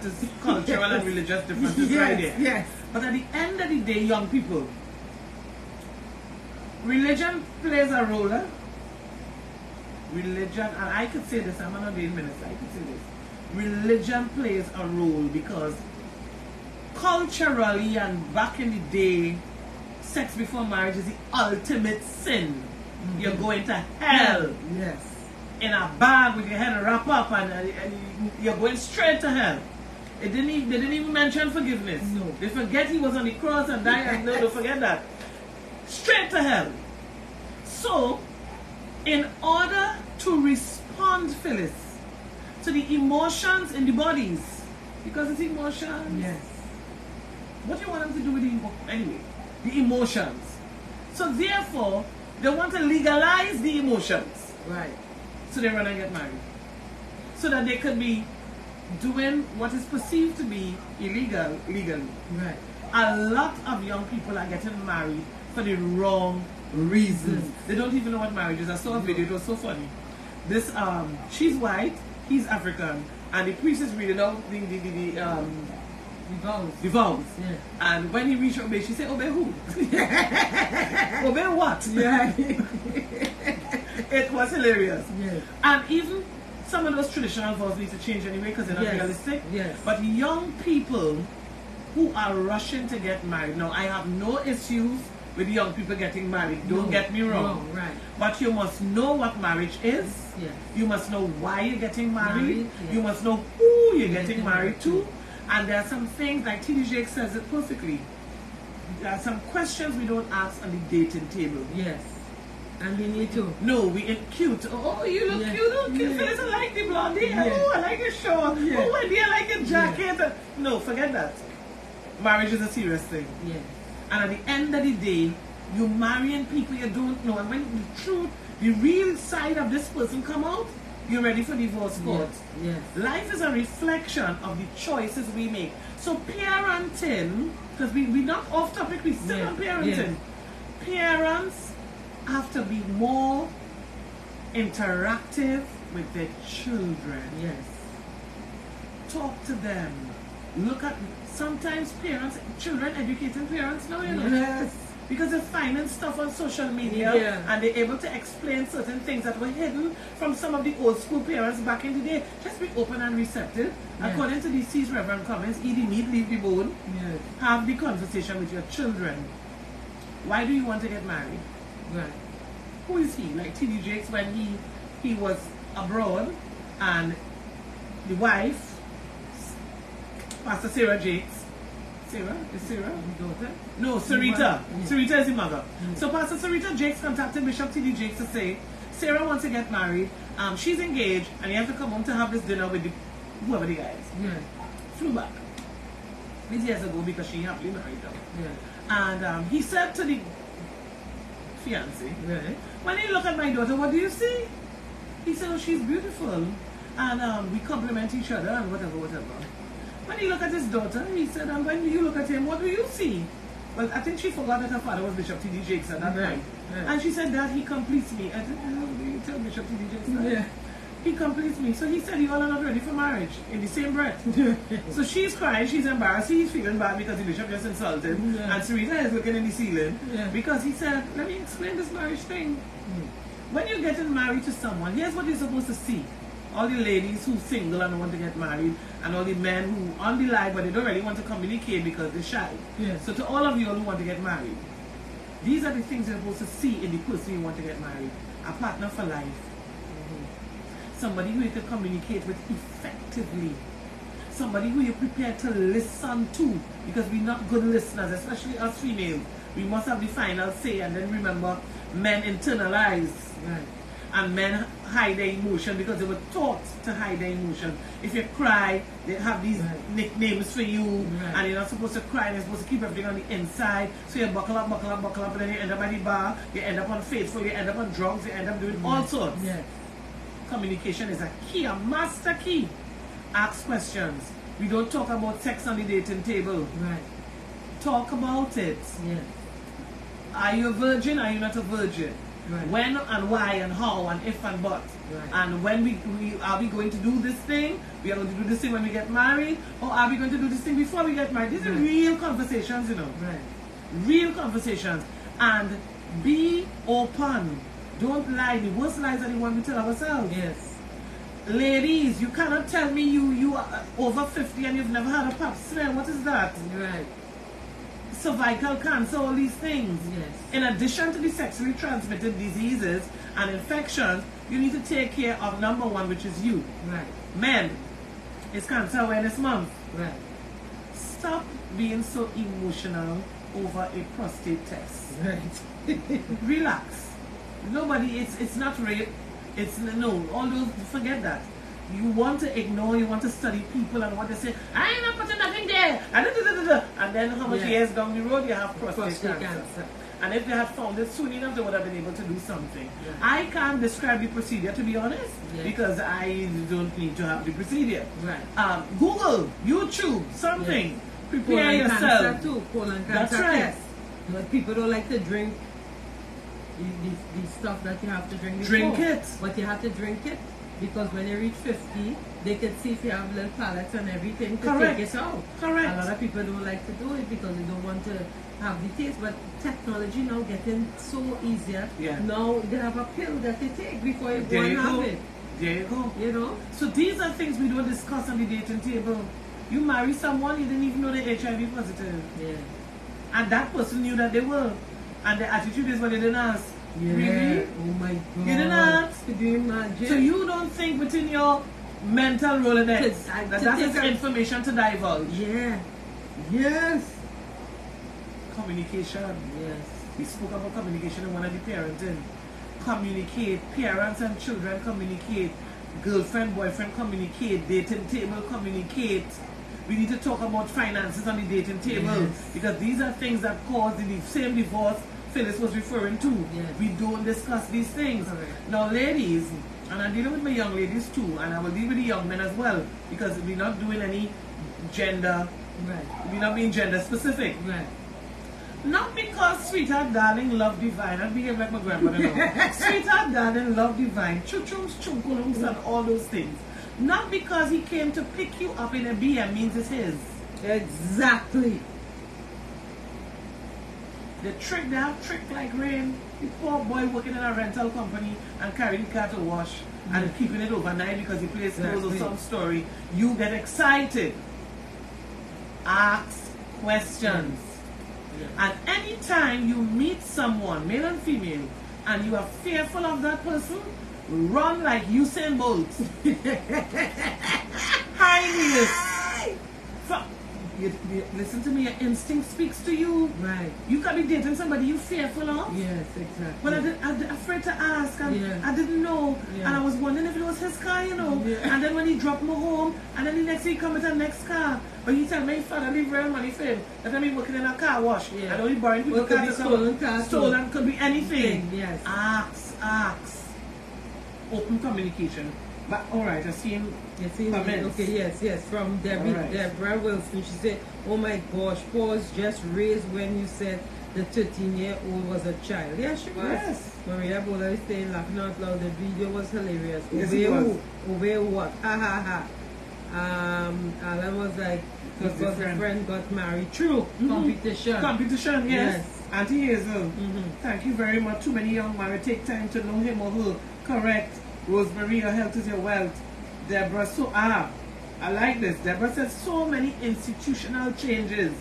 Speaker 1: is cultural and religious differences right there.
Speaker 2: Yes.
Speaker 1: But at the end of the day, young people, religion plays a role. Religion, and I could say this, I'm not being minutes, I could say this. Religion plays a role because culturally and back in the day, sex before marriage is the ultimate sin. You're going to hell.
Speaker 2: Yes.
Speaker 1: In a bag with your head wrapped up and you're going straight to hell. They didn't even mention forgiveness.
Speaker 2: No.
Speaker 1: They forget he was on the cross and died. No, don't forget that. Straight to hell. So, in order to respond, Phyllis, to the emotions in the bodies, because it's emotions.
Speaker 2: Yes.
Speaker 1: What do you want them to do with the emotions? So therefore, they want to legalize the emotions.
Speaker 2: Right.
Speaker 1: So they run and get married. So that they could be doing what is perceived to be illegal legally.
Speaker 2: Right.
Speaker 1: A lot of young people are getting married for the wrong reasons. They don't even know what marriage is. I saw a video, it was so funny. This she's white, he's African, and the priest is reading out the vows.
Speaker 2: Yeah.
Speaker 1: And when he reached obey, she said, obey who? Obey what?
Speaker 2: Yeah.
Speaker 1: It was hilarious.
Speaker 2: Yes.
Speaker 1: And even some of those traditional vows need to change anyway because they're not realistic.
Speaker 2: Yes.
Speaker 1: But young people who are rushing to get married, now I have no issues with young people getting married. Don't get me wrong.
Speaker 2: Right.
Speaker 1: But you must know what marriage is.
Speaker 2: Yes.
Speaker 1: You must know why you're getting married.
Speaker 2: Yes.
Speaker 1: You must know who you're getting married to. And there are some things, like T.D. Jakes says it perfectly. There are some questions we don't ask on the dating table.
Speaker 2: Yes. And we need to.
Speaker 1: No, we ain't cute. Oh, you look cute. Oh, cute. Phyllis, I like the blondie.
Speaker 2: Yes.
Speaker 1: Oh, I like your shirt.
Speaker 2: Yes.
Speaker 1: Oh, Wendy, I like your jacket. No, forget that. Marriage is a serious thing.
Speaker 2: Yes.
Speaker 1: And at the end of the day, you're marrying people you don't know. And when the truth, the real side of this person come out, you're ready for divorce court.
Speaker 2: Yes.
Speaker 1: Life is a reflection of the choices we make. So parenting, because we're not off topic, we're still on parenting.
Speaker 2: Yes.
Speaker 1: Parents have to be more interactive with their children.
Speaker 2: Yes.
Speaker 1: Talk to them. Look at, sometimes children educating parents now, you know.
Speaker 2: Yes.
Speaker 1: Because they're finding stuff on social media and they're able to explain certain things that were hidden from some of the old school parents back in the day. Just be open and receptive. Yes. According to these Reverend comments, eat the meat, leave the bone.
Speaker 2: Yes.
Speaker 1: Have the conversation with your children. Why do you want to get married?
Speaker 2: Right.
Speaker 1: Who is he? Like T.D. Jakes when he was abroad and the wife, Pastor Sarah Jakes, Sarah? Is Sarah the daughter? No, Sarita.
Speaker 2: Yeah.
Speaker 1: Sarita is the mother.
Speaker 2: Yeah.
Speaker 1: So Pastor Sarita Jakes contacted Bishop T.D. Jakes to say, Sarah wants to get married, she's engaged, and you have to come home to have this dinner with whoever the guy is.
Speaker 2: Yeah.
Speaker 1: Flew back. These years ago because she happily married them.
Speaker 2: Yeah.
Speaker 1: And he said to the fiance.
Speaker 2: Right.
Speaker 1: When he look at my daughter, what do you see? He said, oh, she's beautiful. And we compliment each other and whatever. When he look at his daughter, he said, and when you look at him, what do you see? Well, I think she forgot that her father was Bishop T.D. Jakes at that time. Right. And she said, Dad, he completes me. I said, oh, you tell Bishop T.D. Jakes that? Yeah. He completes me. So he said, you all are not ready for marriage in the same breath. So she's crying, she's embarrassed, he's feeling bad because the bishop just insulted. Yeah. And Sarita is looking in the ceiling because he said, let me explain this marriage thing. When you're getting married to someone, here's what you're supposed to see. All the ladies who single and want to get married, and all the men who on the line but they don't really want to communicate because they're shy. Yes. So to all of you all who want to get married, these are the things you're supposed to see in the person you want to get married. A partner for life. Somebody who you can communicate with effectively. Somebody who you're prepared to listen to, because we're not good listeners, especially us females. We must have the final say, and then remember, men internalize. Right. And men hide their emotion because they were taught to hide their emotion. If you cry, they have these nicknames for you, and you're not supposed to cry, and you're supposed to keep everything on the inside. So you buckle up, and then you end up at the bar, you end up unfaithful, you end up on drugs, you end up doing all sorts. Yes. Communication is a key, a master key. Ask questions. We don't talk about sex on the dating table. Right. Talk about it. Yes. Are you a virgin? Are you not a virgin? Right. When and why and how and if and but. Right. And when we are we going to do this thing? We are going to do this thing when we get married, or are we going to do this thing before we get married? These are real conversations, you know. Right. Real conversations. And be open. Don't lie. The worst lies are the ones we tell ourselves. Yes. Ladies, you cannot tell me you are over 50 and you've never had a pap smear. What is that? Right. Cervical cancer, all these things. Yes. In addition to the sexually transmitted diseases and infections, you need to take care of number one, which is you. Right. Men, it's Cancer Awareness Month. Right. Stop being so emotional over a prostate test. Right. Relax. Nobody, it's not rape. It's no, all those, forget that. You want to ignore, you want to study people and what they say, I ain't not putting nothing there. And then how much years down the road you have prostate cancer. And if they had found it soon enough, they would have been able to do something. Yeah. I can't describe the procedure, to be honest, because I don't need to have the procedure. Right. Google, YouTube, something. Yes. Prepare colon yourself. Cancer too. Colon cancer test. But people don't like to drink the stuff that you have to drink before. Drink it. But you have to drink it because when you reach 50, they can see if you have little pallets and everything to take it out. Correct. A lot of people don't like to do it because they don't want to have the taste. But technology now getting so easier. Yeah. Now they have a pill that they take before you go and have it. There you go. You know? So these are things we don't discuss on the dating table. You marry someone, you didn't even know they're HIV positive. Yeah. And that person knew that they were. And the attitude is what they didn't ask. Yeah. Really? Oh my God. You didn't ask. Could you imagine? So you don't think within your mental Rolodex that is information to divulge? Yeah. Yes. Communication. Yes. We spoke about communication in one of the parenting. Communicate. Parents and children communicate. Girlfriend, boyfriend communicate. Dating table communicate. We need to talk about finances on the dating table because these are things that cause the same divorce Phyllis was referring to. Yes. We don't discuss these things. Correct. Now, ladies, and I'm dealing with my young ladies too, and I will deal with the young men as well because we're not doing any gender. Right. We're not being gender specific. Right. Not because sweetheart, darling, love divine. I behave like my grandmother now. Sweetheart, darling, love divine. Chuchums, chunkulums, and all those things. Not because he came to pick you up in a BM means it's his. Exactly. They have trick like rain. The poor boy working in a rental company and carrying the car to wash and keeping it overnight because he plays clothes or some story. You get excited. Ask questions. And anytime you meet someone, male and female, and you are fearful of that person, run like Usain Bolt. High heels. listen to me, your instinct speaks to you.
Speaker 2: Right.
Speaker 1: You can be dating somebody you're fearful of.
Speaker 2: Yes, exactly.
Speaker 1: But I'm afraid to ask, and
Speaker 2: Yeah.
Speaker 1: I didn't know,
Speaker 2: Yeah.
Speaker 1: and I was wondering if it was his car, you know.
Speaker 2: Yeah.
Speaker 1: And then when he dropped me home, and then the next day he come with a next car, but he tell me his father leave real money for him. That time he working in a car wash,
Speaker 2: Yeah.
Speaker 1: and only borrowing people
Speaker 2: Well, could
Speaker 1: car
Speaker 2: be
Speaker 1: to
Speaker 2: stolen
Speaker 1: come.
Speaker 2: car,
Speaker 1: Stolen could be anything.
Speaker 2: Yes.
Speaker 1: Ask. Open communication. But all right, I see him. Comments.
Speaker 2: Okay, yes. From Deborah Wilson. She said, "Oh my gosh, pause just raised when you said the 13-year-old was a child." Yeah, she was.
Speaker 1: Yes.
Speaker 2: Maria Bola is saying, laughing out loud, the video was hilarious.
Speaker 1: Yes,
Speaker 2: Obey
Speaker 1: it was.
Speaker 2: who? Obey what? Ha ha ha. Alan was like, because a friend got married. True.
Speaker 1: Competition, yes. Auntie Hazel, thank you very much. Too many young men take time to know him or her. Correct. Rosemary, your health is your wealth. Deborah, I like this. Deborah says so many institutional changes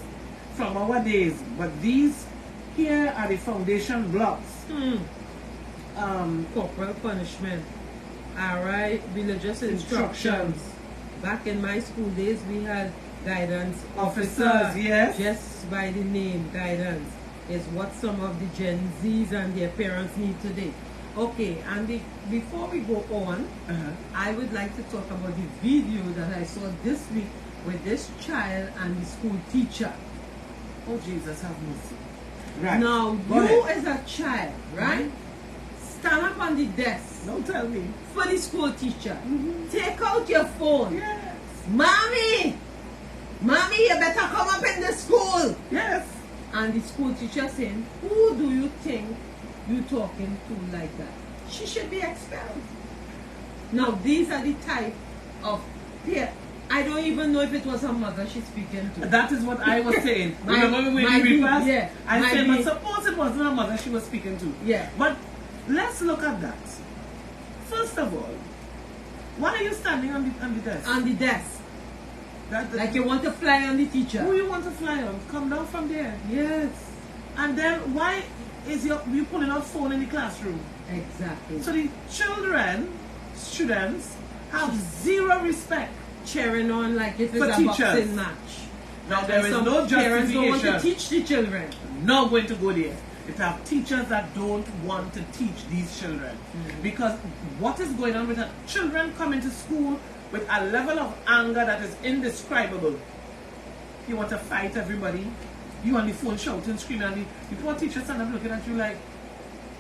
Speaker 1: from our days, but these here are the foundation blocks.
Speaker 2: Corporal punishment. Alright, religious instructions. Back in my school days, we had guidance
Speaker 1: Officers, yes.
Speaker 2: Just by the name, guidance is what some of the Gen Zs and their parents need today. Okay, and before we go on, I would like to talk about the video that I saw this week with this child and the school teacher.
Speaker 1: Oh, Jesus, have mercy. Right.
Speaker 2: Now,
Speaker 1: Go
Speaker 2: you
Speaker 1: ahead.
Speaker 2: as a child, right? Stand up on the desk
Speaker 1: Don't tell me.
Speaker 2: for the school teacher. Take out your phone.
Speaker 1: Yes.
Speaker 2: Mommy, you better come up in the school.
Speaker 1: Yes.
Speaker 2: And the school teacher saying, who do you think you talking to like that? She should be expelled. Now, these are the type of peer. I don't even know if it was her mother she's speaking to.
Speaker 1: That is what I was saying. Remember when we reversed?
Speaker 2: Yeah.
Speaker 1: I said, but suppose it wasn't her mother she was speaking to.
Speaker 2: Yeah.
Speaker 1: But let's look at that. First of all, why are you standing on the desk?
Speaker 2: On the desk. Like you want to fly on the teacher.
Speaker 1: Who you want to fly on? Come down from there.
Speaker 2: Yes.
Speaker 1: And then why is you pulling out phone in the classroom?
Speaker 2: Exactly.
Speaker 1: So the students have zero respect.
Speaker 2: Cheering on like it is
Speaker 1: For
Speaker 2: a
Speaker 1: teachers.
Speaker 2: boxing match.
Speaker 1: Now there is no
Speaker 2: Parents don't want to
Speaker 1: justification.
Speaker 2: teach the children.
Speaker 1: Not going to go there. It have teachers that don't want to teach these children. Because what is going on with the children coming to school with a level of anger that is indescribable. You want to fight everybody. You on the phone shouting, screaming, and the poor teacher stand up looking at you like,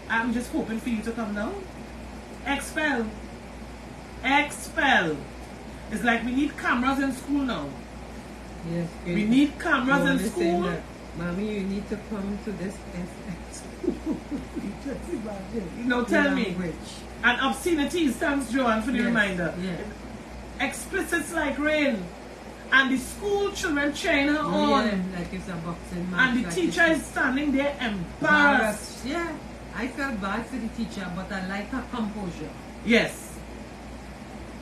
Speaker 1: I'm just hoping for you to come down. Expel. It's like we need cameras in school now.
Speaker 2: Yes.
Speaker 1: We need cameras in school.
Speaker 2: That, Mommy, you need to come to this school.
Speaker 1: Tell me.
Speaker 2: Language.
Speaker 1: And obscenities, thanks Joanne for the
Speaker 2: Yes,
Speaker 1: reminder.
Speaker 2: yes.
Speaker 1: Explicits like rain. And the school children cheering her on.
Speaker 2: Yeah, like it's a boxing match.
Speaker 1: And the
Speaker 2: like
Speaker 1: teacher
Speaker 2: it's
Speaker 1: is standing there embarrassed.
Speaker 2: Yeah. I felt bad for the teacher, but I like her composure.
Speaker 1: Yes.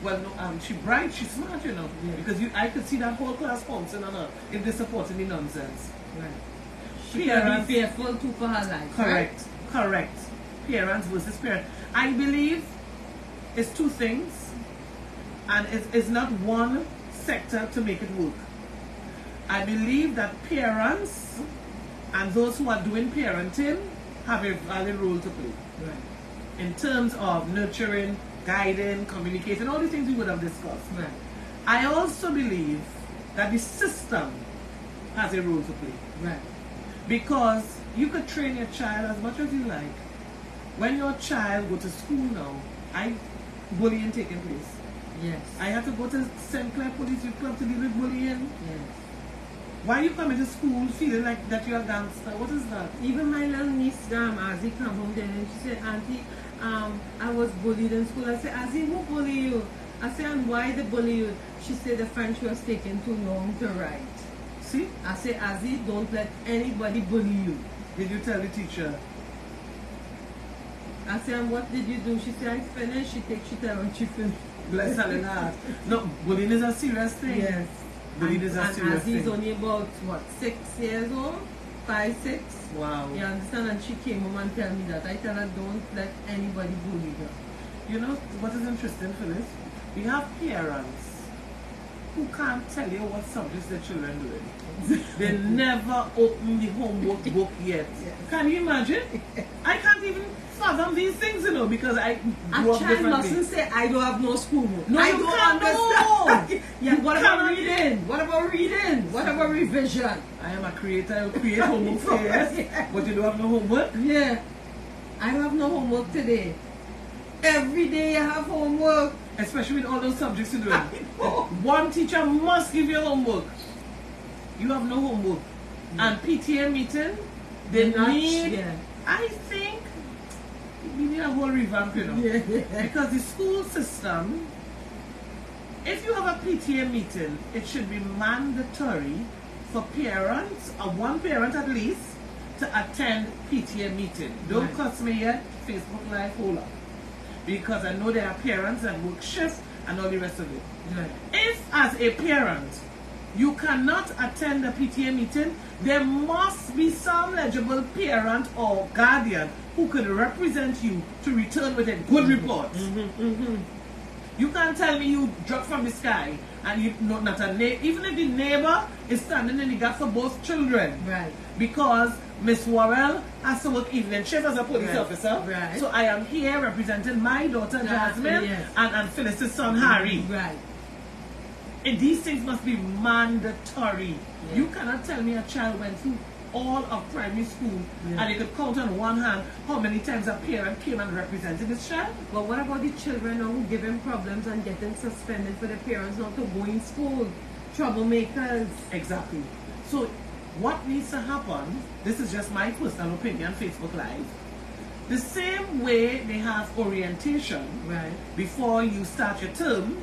Speaker 1: Well, no, she's bright, she's smart,
Speaker 2: Yeah.
Speaker 1: Because I could see that whole class pouncing on her if they're supporting the nonsense.
Speaker 2: Right. She can
Speaker 1: Parents,
Speaker 2: be fearful too for her life.
Speaker 1: correct. Parents versus parents. I believe it's two things, and it's not one sector to make it work. I believe that parents and those who are doing parenting have a valid role to play.
Speaker 2: Right.
Speaker 1: In terms of nurturing, guiding, communicating, all the things we would have discussed.
Speaker 2: Right.
Speaker 1: I also believe that the system has a role to play.
Speaker 2: Right.
Speaker 1: Because you could train your child as much as you like. When your child go to school now, bullying taking place.
Speaker 2: Yes.
Speaker 1: I had to go to St. Clair Police Youth Club to deal with bullying.
Speaker 2: Yes.
Speaker 1: Why you coming to school feeling like that you're a gangster? What is that?
Speaker 2: Even my little niece, Azzy, come home there and she said, Auntie, I was bullied in school. I said, Azzy, who bully you? I said, and why they bully you? She said the French was taking too long to write.
Speaker 1: See?
Speaker 2: I said, Azzy, don't let anybody bully you.
Speaker 1: Did you tell the teacher?
Speaker 2: I said, and what did you do? She said, I finished. She tell when she finished.
Speaker 1: Bless her in heart. No, bullying is a serious thing.
Speaker 2: Yes.
Speaker 1: Bullying is a serious
Speaker 2: Azzy's
Speaker 1: thing.
Speaker 2: only about, 6 years old? 5, 6?
Speaker 1: Wow.
Speaker 2: You understand? And she came home and tell me that. I tell her, don't let anybody bully her.
Speaker 1: You know what is interesting, Phyllis? We have parents who can't tell you what subjects their children doing. They never open the homework book yet.
Speaker 2: Yes.
Speaker 1: Can you imagine? I can't even fathom these things, you know, because I grew up
Speaker 2: child
Speaker 1: differently.
Speaker 2: mustn't say, I don't have no schoolwork.
Speaker 1: No,
Speaker 2: I
Speaker 1: you
Speaker 2: don't
Speaker 1: can't.
Speaker 2: understand. Yeah, what about
Speaker 1: cannot.
Speaker 2: reading? What about reading? What about revision?
Speaker 1: I am a creator. I will create homework for you, yes, but you don't have no homework.
Speaker 2: Yeah. I don't have no homework today. Every day I have homework.
Speaker 1: Especially with all those subjects you're doing.
Speaker 2: I know.
Speaker 1: One teacher must give you homework. You have no homework. And PTA meeting, they need,
Speaker 2: Yeah.
Speaker 1: I think, we need a whole revamp, you know.
Speaker 2: Yeah.
Speaker 1: Because the school system, if you have a PTA meeting, it should be mandatory for parents, or one parent at least, to attend PTA meeting. Don't
Speaker 2: Right.
Speaker 1: cuss me yet, Facebook Live, hold up. Because I know there are parents that work shift and all the rest of it.
Speaker 2: Right.
Speaker 1: If as a parent, you cannot attend the PTA meeting, there must be some legible parent or guardian who could represent you to return with a good report. You can't tell me you dropped from the sky and you not a even if the neighbor is standing in the gap for both children.
Speaker 2: Right.
Speaker 1: Because Miss Worrell has to work evening shift as a police
Speaker 2: Right.
Speaker 1: officer.
Speaker 2: Right.
Speaker 1: So I am here representing my daughter Jasmine
Speaker 2: Yes.
Speaker 1: and Phyllis' son Harry.
Speaker 2: Right.
Speaker 1: And these things must be mandatory.
Speaker 2: Yeah.
Speaker 1: You cannot tell me a child went through all of primary school
Speaker 2: Yeah.
Speaker 1: and you could count on one hand how many times a parent came and represented this child.
Speaker 2: But what about the children who give him problems and getting suspended for the parents not to go in school? Troublemakers.
Speaker 1: Exactly. So what needs to happen, this is just my personal opinion, Facebook Live, the same way they have orientation
Speaker 2: Right.
Speaker 1: before you start your term,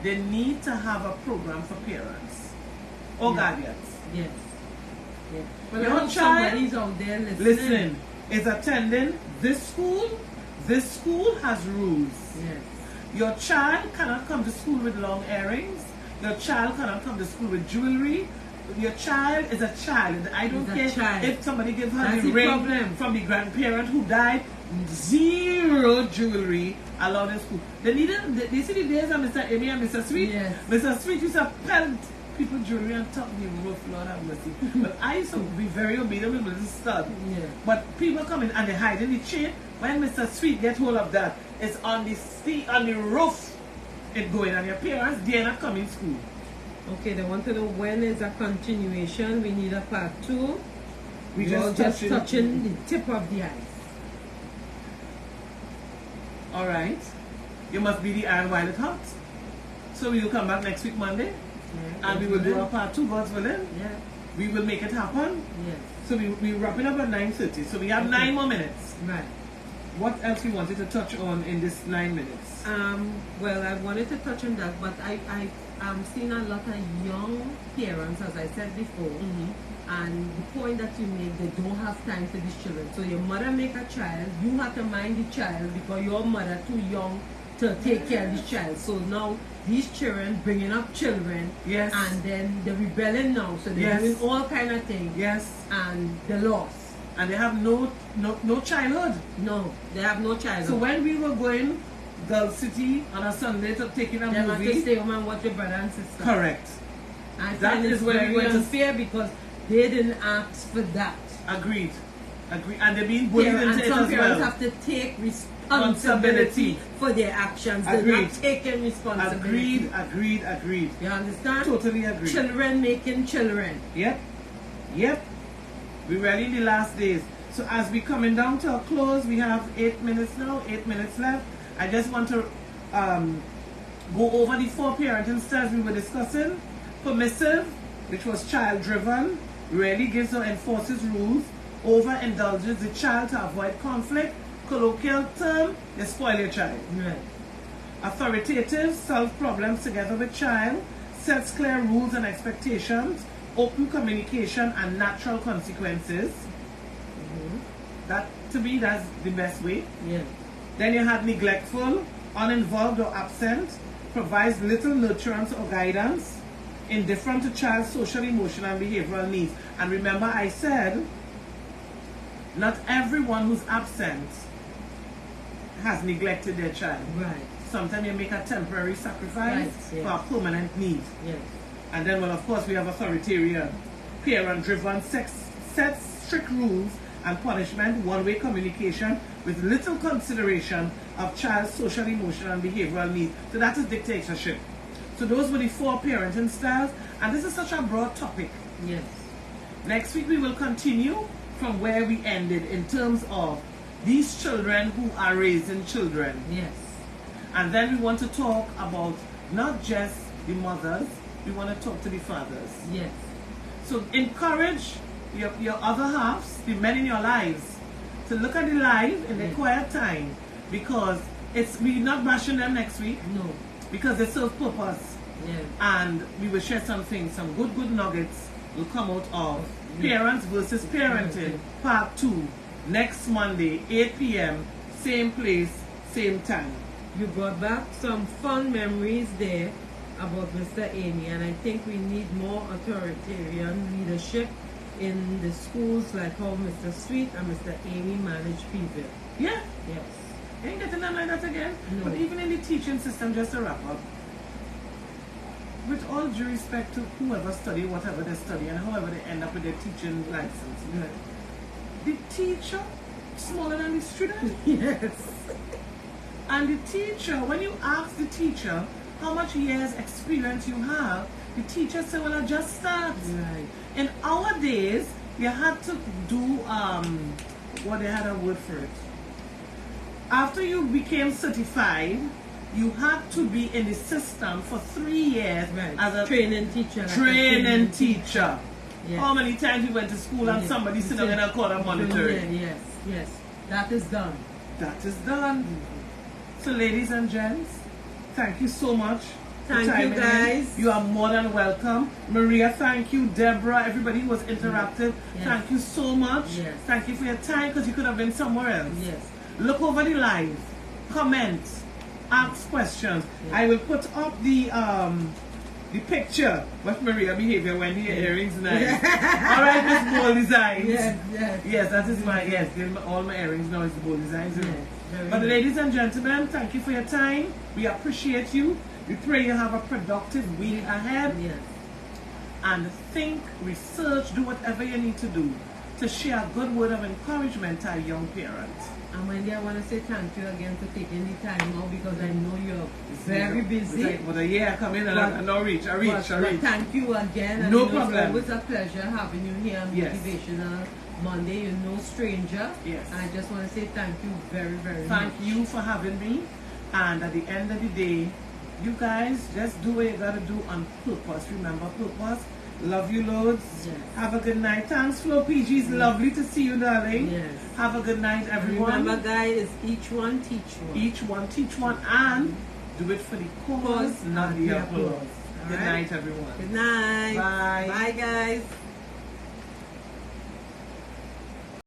Speaker 1: they need to have a program for parents or
Speaker 2: Yeah.
Speaker 1: guardians.
Speaker 2: Yes. Yeah. Well,
Speaker 1: Your
Speaker 2: I hope
Speaker 1: child-
Speaker 2: somebody's out there listening.
Speaker 1: Listen, is attending this school has rules.
Speaker 2: Yes.
Speaker 1: Your child cannot come to school with long earrings. Your child cannot come to school with jewelry. Your child is a child. I don't
Speaker 2: Is a
Speaker 1: care
Speaker 2: child.
Speaker 1: if somebody gives her
Speaker 2: That's
Speaker 1: the
Speaker 2: the
Speaker 1: ring
Speaker 2: problem.
Speaker 1: from the grandparent who died. Zero jewelry allowed in school. They see the days of Mr. Amy and Mr. Sweet.
Speaker 2: Yes.
Speaker 1: Mr. Sweet used to pelt people jewelry and talk me rough, Lord have mercy. But I used to be very obedient with little stud.
Speaker 2: Yeah.
Speaker 1: But people come in and they hide in the chain. When Mr. Sweet get hold of that, it's on the roof. It going, and your parents dare not come in school.
Speaker 2: Okay, they want to know when is a continuation. We need a part 2.
Speaker 1: We
Speaker 2: We're
Speaker 1: just
Speaker 2: touching the tip of the ice.
Speaker 1: All right. You must be the iron while it hot. So we will come back next week Monday,
Speaker 2: Yeah.
Speaker 1: and we will do our part 2, God's willing.
Speaker 2: Yeah.
Speaker 1: We will make it happen.
Speaker 2: Yes.
Speaker 1: So we wrapping up at 9:30. So we have 9 more minutes.
Speaker 2: Right.
Speaker 1: What else we wanted to touch on in this 9 minutes?
Speaker 2: Well, I wanted to touch on that, but I'm seeing a lot of young parents, as I said before, and the point that you make, they don't have time for these children. So your mother make a child, you have to mind the child because your mother too young to take care of the child. So now these children bringing up children,
Speaker 1: Yes.
Speaker 2: and then they're rebelling now. So they're
Speaker 1: Yes.
Speaker 2: doing all kind of things,
Speaker 1: Yes.
Speaker 2: and they're lost.
Speaker 1: And they have no childhood.
Speaker 2: No, they have no child.
Speaker 1: So when we were going Gulf City on a Sunday to taking a
Speaker 2: they have to
Speaker 1: movie,
Speaker 2: stay home and watch your brother and sister.
Speaker 1: correct.
Speaker 2: I
Speaker 1: That
Speaker 2: find
Speaker 1: is
Speaker 2: it's
Speaker 1: where we
Speaker 2: very
Speaker 1: went to-
Speaker 2: unfair because they didn't ask for that.
Speaker 1: Agreed. And they're being bullied
Speaker 2: And
Speaker 1: into it
Speaker 2: some
Speaker 1: as
Speaker 2: parents
Speaker 1: well.
Speaker 2: have to take
Speaker 1: Responsibility.
Speaker 2: responsibility for their actions. They're
Speaker 1: Agreed.
Speaker 2: not taking responsibility.
Speaker 1: Agreed.
Speaker 2: You understand?
Speaker 1: Totally agree.
Speaker 2: Children making children.
Speaker 1: Yep. We're really in the last days. So as we're coming down to a close, we have 8 minutes now, 8 minutes left. I just want to go over the 4 parenting styles we were discussing. Permissive, which was child-driven, really gives or enforces rules, overindulges the child to avoid conflict. Colloquial term, they spoil your child.
Speaker 2: Right.
Speaker 1: Authoritative, solve problems together with child, sets clear rules and expectations, open communication and natural consequences. That, to me, that's the best way.
Speaker 2: Yeah.
Speaker 1: Then you had neglectful, uninvolved or absent, provides little nurturance or guidance, indifferent to child's social, emotional and behavioral needs. And remember I said, not everyone who's absent has neglected their child.
Speaker 2: Right.
Speaker 1: sometimes you make a temporary sacrifice
Speaker 2: Right,
Speaker 1: for a permanent need.
Speaker 2: Yes.
Speaker 1: And then, well, of course, we have authoritarian, parent-driven, sets strict rules and punishment, one-way communication with little consideration of child's social, emotional, and behavioral needs. So that is dictatorship. So those were the 4 parenting styles, and this is such a broad topic.
Speaker 2: Yes.
Speaker 1: Next week we will continue from where we ended in terms of these children who are raising children.
Speaker 2: Yes.
Speaker 1: And then we want to talk about not just the mothers, we want to talk to the fathers.
Speaker 2: Yes.
Speaker 1: So encourage your other halves, the men in your lives, to look at the live in their quiet time, because we're not bashing them next week,
Speaker 2: No.
Speaker 1: because they serve purpose.
Speaker 2: Yes.
Speaker 1: And we will share something, some good nuggets will come out of Parents versus Parenting, Part 2, next Monday, 8 p.m., same place, same time.
Speaker 2: You brought back some fun memories there about Mr. Amy, and I think we need more authoritarian leadership in the schools, like how Mr. Sweet and Mr. Amy manage people.
Speaker 1: Yeah,
Speaker 2: Yes.
Speaker 1: ain't getting them like that again.
Speaker 2: No.
Speaker 1: But even in the teaching system, just to wrap up, with all due respect to whoever study whatever they study and however they end up with their teaching license, the teacher smaller than the student.
Speaker 2: Yes.
Speaker 1: And the teacher, when you ask the teacher how much years experience you have, the teacher said, well, I just start.
Speaker 2: Right.
Speaker 1: In our days, you had to do, they had a word for it. After you became certified, you had to be in the system for 3 years
Speaker 2: Right.
Speaker 1: as a
Speaker 2: training teacher.
Speaker 1: training teacher.
Speaker 2: Yes.
Speaker 1: How many times you went to school and
Speaker 2: Yes.
Speaker 1: somebody sit down in a corner monitoring?
Speaker 2: Yes, yes. That is done.
Speaker 1: That is done. So ladies and gents, thank you so much. for
Speaker 2: Thank you,
Speaker 1: chiming in.
Speaker 2: guys.
Speaker 1: You are more than welcome. Maria, thank you. Deborah, everybody who was interactive,
Speaker 2: Yes.
Speaker 1: thank you so much.
Speaker 2: Yes.
Speaker 1: Thank you for your time, because you could have been somewhere else.
Speaker 2: Yes.
Speaker 1: Look over the live, comment, ask questions.
Speaker 2: Yes.
Speaker 1: I will put up the picture with Maria behavior when the earrings nice. All right, Miss Bold Designs.
Speaker 2: Yes, yes.
Speaker 1: Yes, that is my, yes, all my earrings now is the Bold Designs.
Speaker 2: Yes, very
Speaker 1: But
Speaker 2: good.
Speaker 1: ladies and gentlemen, thank you for your time. We appreciate you. We pray you have a productive week ahead.
Speaker 2: Yes.
Speaker 1: And think, research, do whatever you need to do to share a good word of encouragement to our young parents.
Speaker 2: And Wendy, I want to say thank you again for taking the time out, because I know you're very busy.
Speaker 1: But a year I come in and I no reach.
Speaker 2: But thank you again. And
Speaker 1: No
Speaker 2: you know,
Speaker 1: problem.
Speaker 2: It's always a pleasure having you here on
Speaker 1: Yes.
Speaker 2: Motivational Monday. You're no stranger.
Speaker 1: Yes.
Speaker 2: And I just want to say thank you very, very
Speaker 1: Thank
Speaker 2: much.
Speaker 1: you for having me. And at the end of the day, you guys just do what you gotta do on purpose. Remember purpose. Love you loads.
Speaker 2: Yes.
Speaker 1: Have a good night. Thanks, Flo PG. It's lovely to see you, darling.
Speaker 2: Yes.
Speaker 1: Have a good night, everyone.
Speaker 2: Remember, guys, each one teach one.
Speaker 1: Each one teach one, and do it for the cause, not the applause. Good
Speaker 2: All right.
Speaker 1: night, everyone.
Speaker 2: Good night.
Speaker 1: Bye.
Speaker 2: Bye, guys.